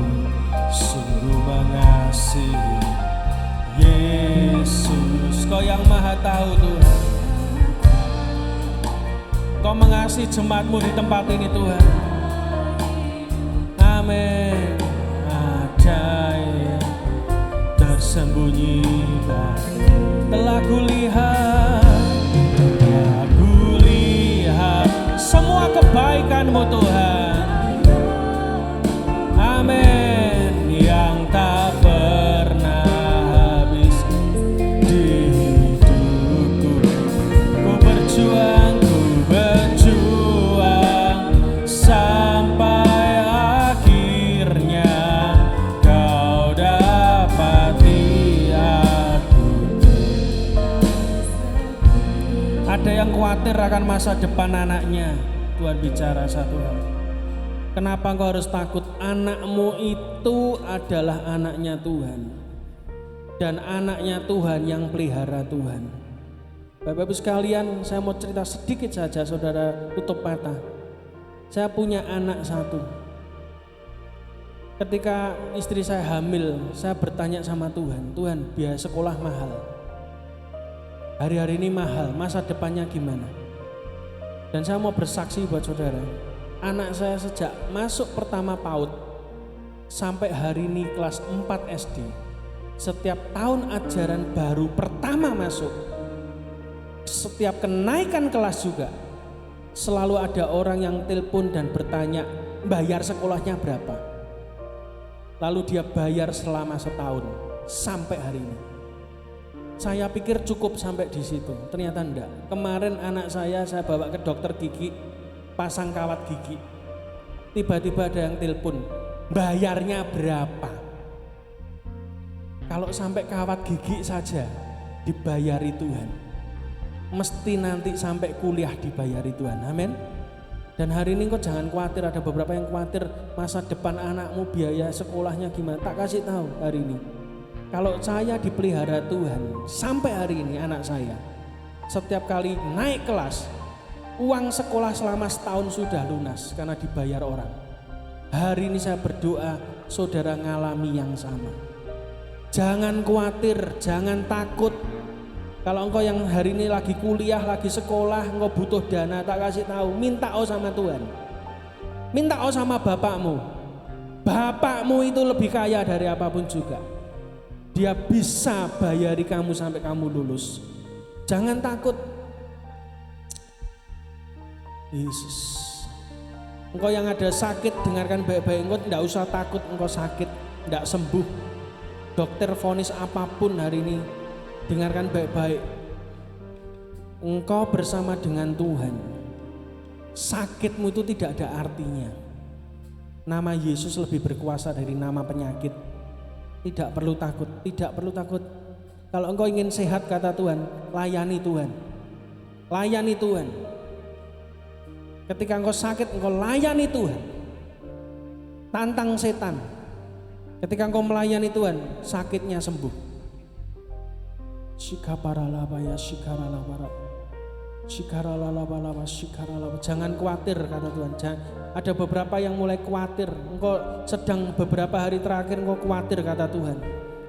sungguh mengasihi. Yesus, Kau yang Maha Tahu Tuhan. Kau mengasihi jemaat-Mu di tempat ini Tuhan. Amin. Ada yang tersembunyi. Aku lihat semua kebaikan-Mu Tuhan. Amin. Yang tak pernah habis di hidupku. Ku berjuang sampai akhirnya Kau dapati aku. Ada yang khawatir akan masa depan anaknya. Tuhan bicara satu hal. Kenapa engkau harus takut? Anakmu itu adalah anaknya Tuhan. Dan anaknya Tuhan yang pelihara Tuhan. Bapak-Ibu sekalian, saya mau cerita sedikit saja, saudara, tutup mata. Saya punya anak satu. Ketika istri saya hamil, saya bertanya sama Tuhan, Tuhan, biaya sekolah mahal. Hari-hari ini mahal, masa depannya gimana? Dan saya mau bersaksi buat saudara, anak saya sejak masuk pertama PAUD sampai hari ini kelas 4 SD, setiap tahun ajaran baru pertama masuk, setiap kenaikan kelas juga, selalu ada orang yang telepon dan bertanya, bayar sekolahnya berapa? Lalu dia bayar selama setahun sampai hari ini. Saya pikir cukup sampai di situ, ternyata enggak. Kemarin anak saya bawa ke dokter gigi, pasang kawat gigi. Tiba-tiba ada yang telepon, bayarnya berapa? Kalau sampai kawat gigi saja dibayari Tuhan, mesti nanti sampai kuliah dibayari Tuhan. Amin. Dan hari ini kok jangan khawatir, ada beberapa yang khawatir masa depan anakmu, biaya sekolahnya gimana. Tak kasih tahu hari ini. Kalau saya dipelihara Tuhan, sampai hari ini anak saya setiap kali naik kelas, uang sekolah selama setahun sudah lunas karena dibayar orang. Hari ini saya berdoa saudara ngalami yang sama. Jangan khawatir, jangan takut. Kalau engkau yang hari ini lagi kuliah, lagi sekolah, engkau butuh dana, tak kasih tahu, minta sama Tuhan. Minta sama bapakmu. Bapakmu itu lebih kaya dari apapun juga. Dia bisa bayari kamu sampai kamu lulus. Jangan takut. Yesus. Engkau yang ada sakit, dengarkan baik-baik. Engkau tidak usah takut engkau sakit, tidak sembuh. Dokter vonis apapun hari ini, dengarkan baik-baik. Engkau bersama dengan Tuhan. Sakitmu itu tidak ada artinya. Nama Yesus lebih berkuasa dari nama penyakit. Tidak perlu takut, tidak perlu takut. Kalau engkau ingin sehat, kata Tuhan, layani Tuhan. Layani Tuhan. Ketika engkau sakit, engkau layani Tuhan. Tantang setan. Ketika engkau melayani Tuhan, sakitnya sembuh. Shikaparalabaya shikaralabara. Shikaralabalaba shikaralaba. Jangan khawatir, kata Tuhan. Ada beberapa yang mulai khawatir. Engkau sedang beberapa hari terakhir engkau khawatir, kata Tuhan.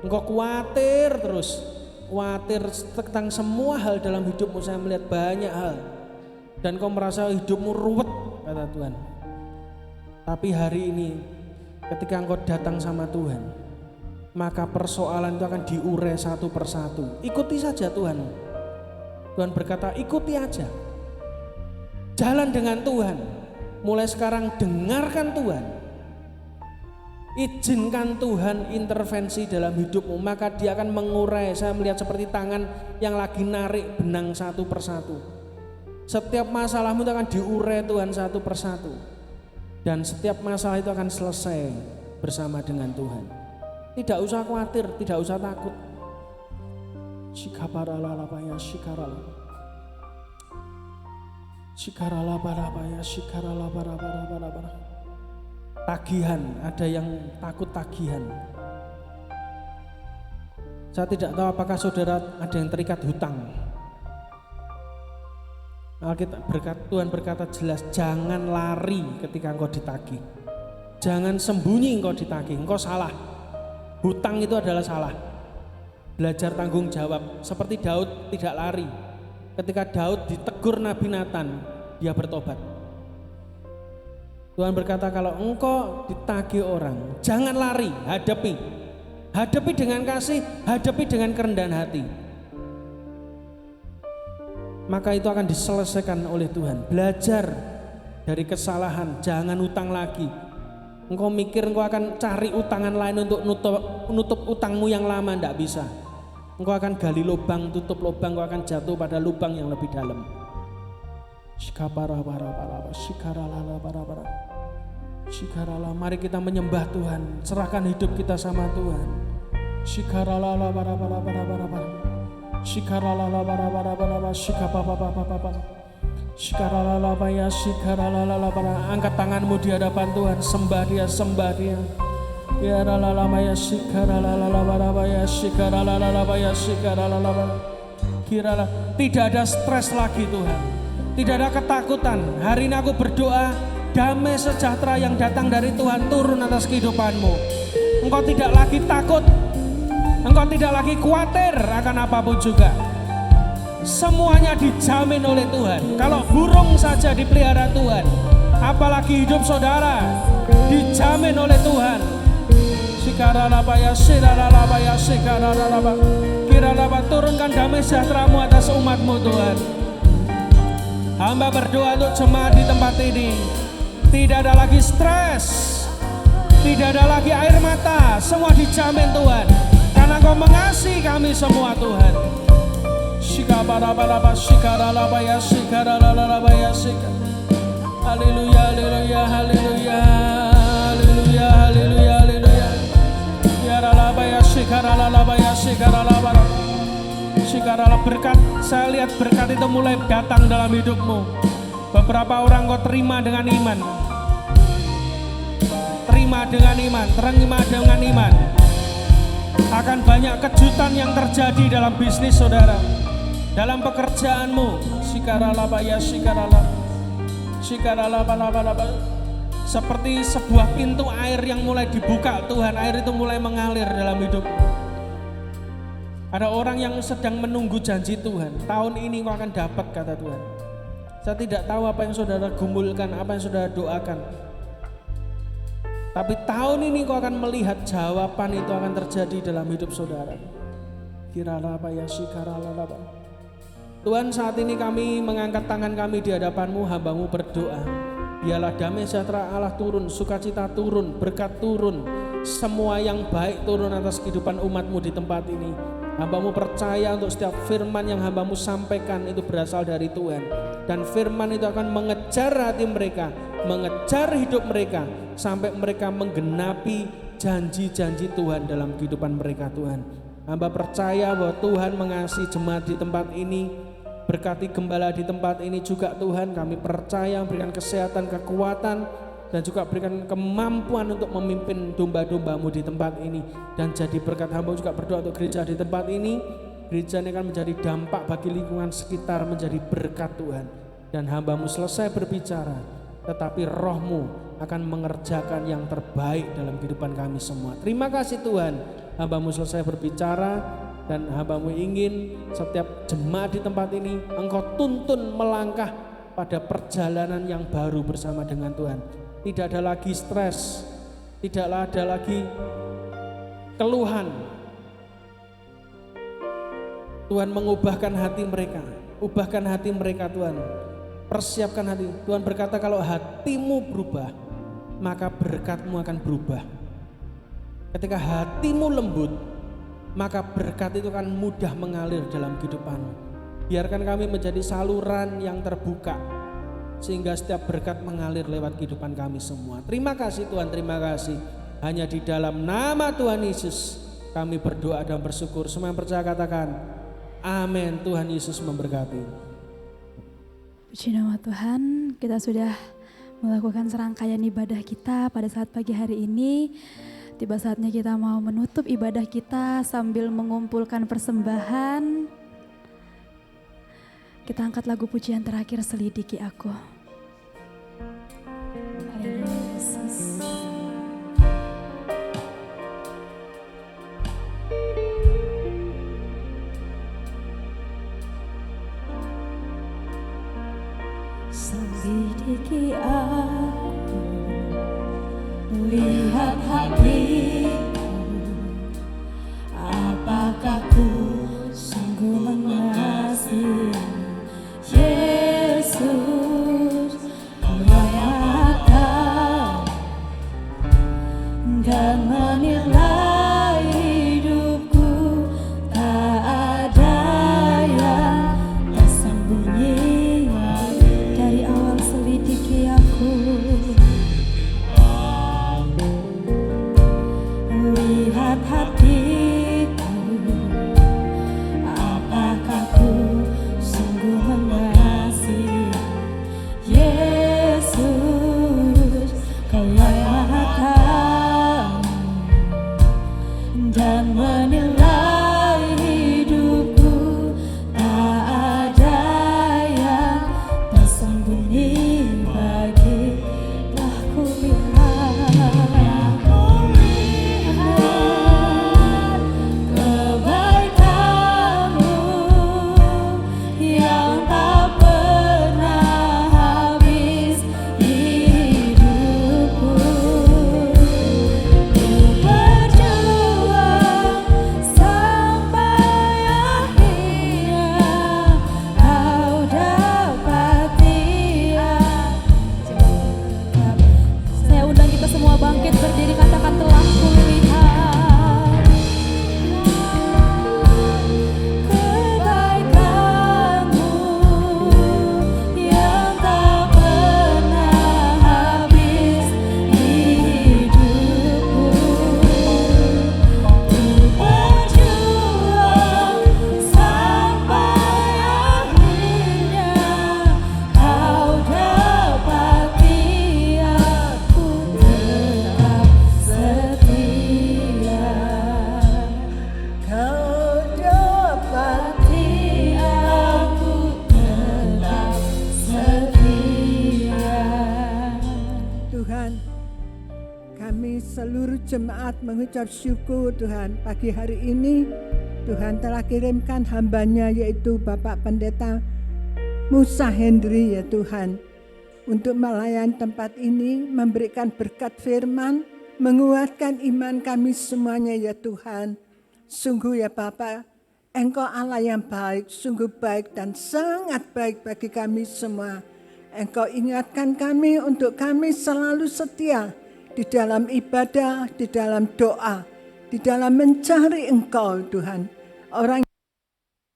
Engkau khawatir terus. Khawatir tentang semua hal dalam hidupmu. Saya melihat banyak hal. Dan kau merasa hidupmu ruwet, kata Tuhan. Tapi hari ini ketika engkau datang sama Tuhan, maka persoalan itu akan diurai satu persatu. Ikuti saja Tuhan. Tuhan berkata, ikuti aja. Jalan dengan Tuhan. Mulai sekarang dengarkan Tuhan. Izinkan Tuhan intervensi dalam hidupmu, maka dia akan mengurai. Saya melihat seperti tangan yang lagi narik benang satu persatu. Setiap masalahmu itu akan diurai Tuhan satu persatu. Dan setiap masalah itu akan selesai bersama dengan Tuhan. Tidak usah khawatir, tidak usah takut. Shikaparalabaya shikarala. Shikaralabarabaya shikaralabarabara. Tagihan, ada yang takut tagihan. Saya tidak tahu apakah saudara ada yang terikat hutang. Tuhan berkata jelas, jangan lari ketika engkau ditagih. Jangan sembunyi engkau ditagih, engkau salah. Hutang itu adalah salah. Belajar tanggung jawab, seperti Daud tidak lari. Ketika Daud ditegur Nabi Nathan, dia bertobat. Tuhan berkata kalau engkau ditagih orang, jangan lari, hadapi. Hadapi dengan kasih, hadapi dengan kerendahan hati. maka itu akan diselesaikan oleh Tuhan. Belajar dari kesalahan, jangan utang lagi. Engkau mikir engkau akan cari utangan lain untuk nutup utangmu yang lama, tidak bisa. Engkau akan gali lubang, tutup lubang, engkau akan jatuh pada lubang yang lebih dalam. Shikarala, mari kita menyembah Tuhan, serahkan hidup kita sama Tuhan. Shikarala, angkat tanganmu di hadapan Tuhan, sembah Dia, sembah Dia. Ya lalalabaya shikarala, kirala. Tidak ada stres lagi Tuhan, tidak ada ketakutan. Hari ini aku berdoa, damai sejahtera yang datang dari Tuhan turun atas kehidupanmu. Engkau tidak lagi takut, engkau tidak lagi khawatir akan apapun juga. Semuanya dijamin oleh Tuhan. Kalau burung saja dipelihara Tuhan, apalagi hidup saudara dijamin oleh Tuhan. Sikaralabaya, siralabaya, sikaralaba. Kiralaba, turunkan damai sejahtera-Mu atas umat-Mu Tuhan. Hamba berdoa untuk jemaat di tempat ini. Tidak ada lagi stres, tidak ada lagi air mata, semua dijamin Tuhan. Karena Engkau mengasihi kami semua Tuhan. Shikabarababa, shikaralabaya, shikaralabaya, shikar. Haleluya, haleluya, haleluya, haleluya, haleluya, haleluya. Yaralabaya, shikaralabaya, shikaralabaya. Shikarala, berkat, saya lihat berkat itu mulai datang dalam hidupmu. Beberapa orang kau terima dengan iman. Terima dengan iman, terima dengan iman. Akan banyak kejutan yang terjadi dalam bisnis saudara, dalam pekerjaanmu. Shikaralabaya, shikarala. Shikaralabaya. Seperti sebuah pintu air yang mulai dibuka Tuhan, air itu mulai mengalir dalam hidupmu. Ada orang yang sedang menunggu janji Tuhan. Tahun ini kau akan dapat, kata Tuhan. Saya tidak tahu apa yang saudara gumulkan, apa yang saudara doakan. Tapi tahun ini kau akan melihat jawaban itu akan terjadi dalam hidup saudara. Kiralabaya, shikaralaba. Tuhan, saat ini kami mengangkat tangan kami di hadapan-Mu, hamba-Mu berdoa. Biarlah damai sejahtera Allah turun, sukacita turun, berkat turun. Semua yang baik turun atas kehidupan umat-Mu di tempat ini. Hamba-Mu percaya untuk setiap firman yang hamba-Mu sampaikan itu berasal dari Tuhan. Dan firman itu akan mengejar hati mereka, mengejar hidup mereka, sampai mereka menggenapi janji-janji Tuhan dalam kehidupan mereka Tuhan. Hamba percaya bahwa Tuhan mengasihi jemaat di tempat ini, berkati gembala di tempat ini juga Tuhan. Kami percaya berikan kesehatan, kekuatan, dan juga berikan kemampuan untuk memimpin domba-domba-Mu di tempat ini. Dan jadi berkat. Hamba juga berdoa untuk gereja di tempat ini. Gereja ini akan menjadi dampak bagi lingkungan sekitar, menjadi berkat Tuhan. Dan hamba-Mu selesai berbicara, tetapi Roh-Mu akan mengerjakan yang terbaik dalam kehidupan kami semua. Terima kasih Tuhan, hamba-Mu selesai berbicara. Dan hamba-Mu ingin setiap jemaat di tempat ini Engkau tuntun melangkah pada perjalanan yang baru bersama dengan Tuhan. Tidak ada lagi stres, tidaklah ada lagi keluhan. Tuhan mengubahkan hati mereka, ubahkan hati mereka Tuhan. Persiapkan hati. Tuhan berkata kalau hatimu berubah, maka berkat-Mu akan berubah. Ketika hatimu lembut, maka berkat itu akan mudah mengalir dalam kehidupanmu. Biarkan kami menjadi saluran yang terbuka, sehingga setiap berkat mengalir lewat kehidupan kami semua. Terima kasih Tuhan, terima kasih. Hanya di dalam nama Tuhan Yesus kami berdoa dan bersyukur. Semua yang percaya katakan amin. Tuhan Yesus memberkati. Puji nama Tuhan, kita sudah melakukan serangkaian ibadah kita pada saat pagi hari ini. Tiba saatnya kita mau menutup ibadah kita sambil mengumpulkan persembahan. Kita angkat lagu pujian terakhir, Selidiki Aku. Haleluya Yesus. Selidiki aku, lihat hatiku, apakah ku sungguh mengasihi berdiri katakan telah kulihat kebaikanmu yang tak pernah habis di hidupku. Ku berjuang sampai akhirnya kau dapati aku tetap setia. Kau dapati aku tetap setia. Tuhan, kami seluruh jemaat mengucap syukur Tuhan pagi hari ini Tuhan telah kirimkan hambanya yaitu Bapak Pendeta Musa Hendri ya Tuhan untuk melayani tempat ini, memberikan berkat firman, menguatkan iman kami semuanya ya Tuhan. Sungguh ya Bapak, Engkau Allah yang baik, sungguh baik dan sangat baik bagi kami semua. Engkau ingatkan kami untuk kami selalu setia di dalam ibadah, di dalam doa, di dalam mencari Engkau Tuhan. Orang yang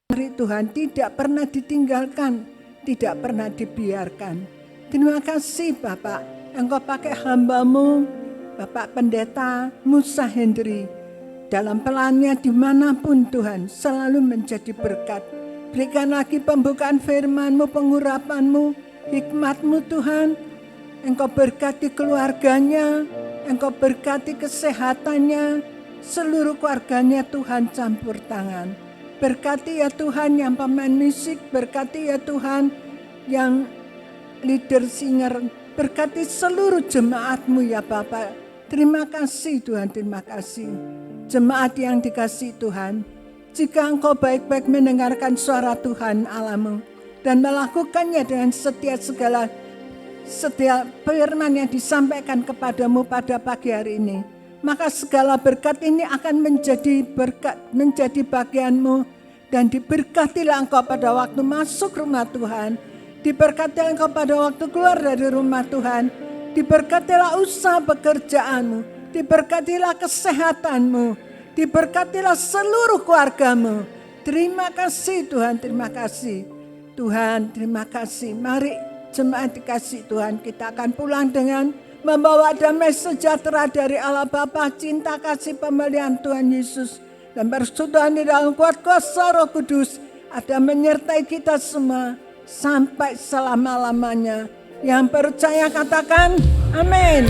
mencari Tuhan tidak pernah ditinggalkan, tidak pernah dibiarkan. Terima kasih Bapak, Engkau pakai hamba-Mu, Bapak Pendeta Musa Hendri. Dalam pelannya dimanapun Tuhan, selalu menjadi berkat. Berikan lagi pembukaan firman-Mu, pengurapan-Mu, hikmat-Mu Tuhan. Engkau berkati keluarganya, Engkau berkati kesehatannya, seluruh keluarganya Tuhan campur tangan. Berkati ya Tuhan yang pemain musik, berkati ya Tuhan yang leader singer, berkati seluruh jemaat-Mu ya Bapak. Terima kasih Tuhan, terima kasih. Jemaat yang dikasihi Tuhan, jika Engkau baik-baik mendengarkan suara Tuhan Allahmu dan melakukannya dengan setiap firman yang disampaikan kepadamu pada pagi hari ini, maka segala berkat ini akan menjadi berkat, menjadi bagianmu, dan diberkatilah engkau pada waktu masuk rumah Tuhan, diberkatilah engkau pada waktu keluar dari rumah Tuhan, diberkatilah usaha pekerjaanmu, diberkatilah kesehatanmu, diberkatilah seluruh keluargamu. Terima kasih Tuhan, terima kasih Tuhan, terima kasih. Mari jemaat dikasih Tuhan, kita akan pulang dengan membawa damai sejahtera dari Allah Bapa, cinta kasih pemeliharaan Tuhan Yesus, dan persekutuan di dalam kuat kuasa Roh Kudus ada menyertai kita semua sampai selama-lamanya. Yang percaya katakan amin.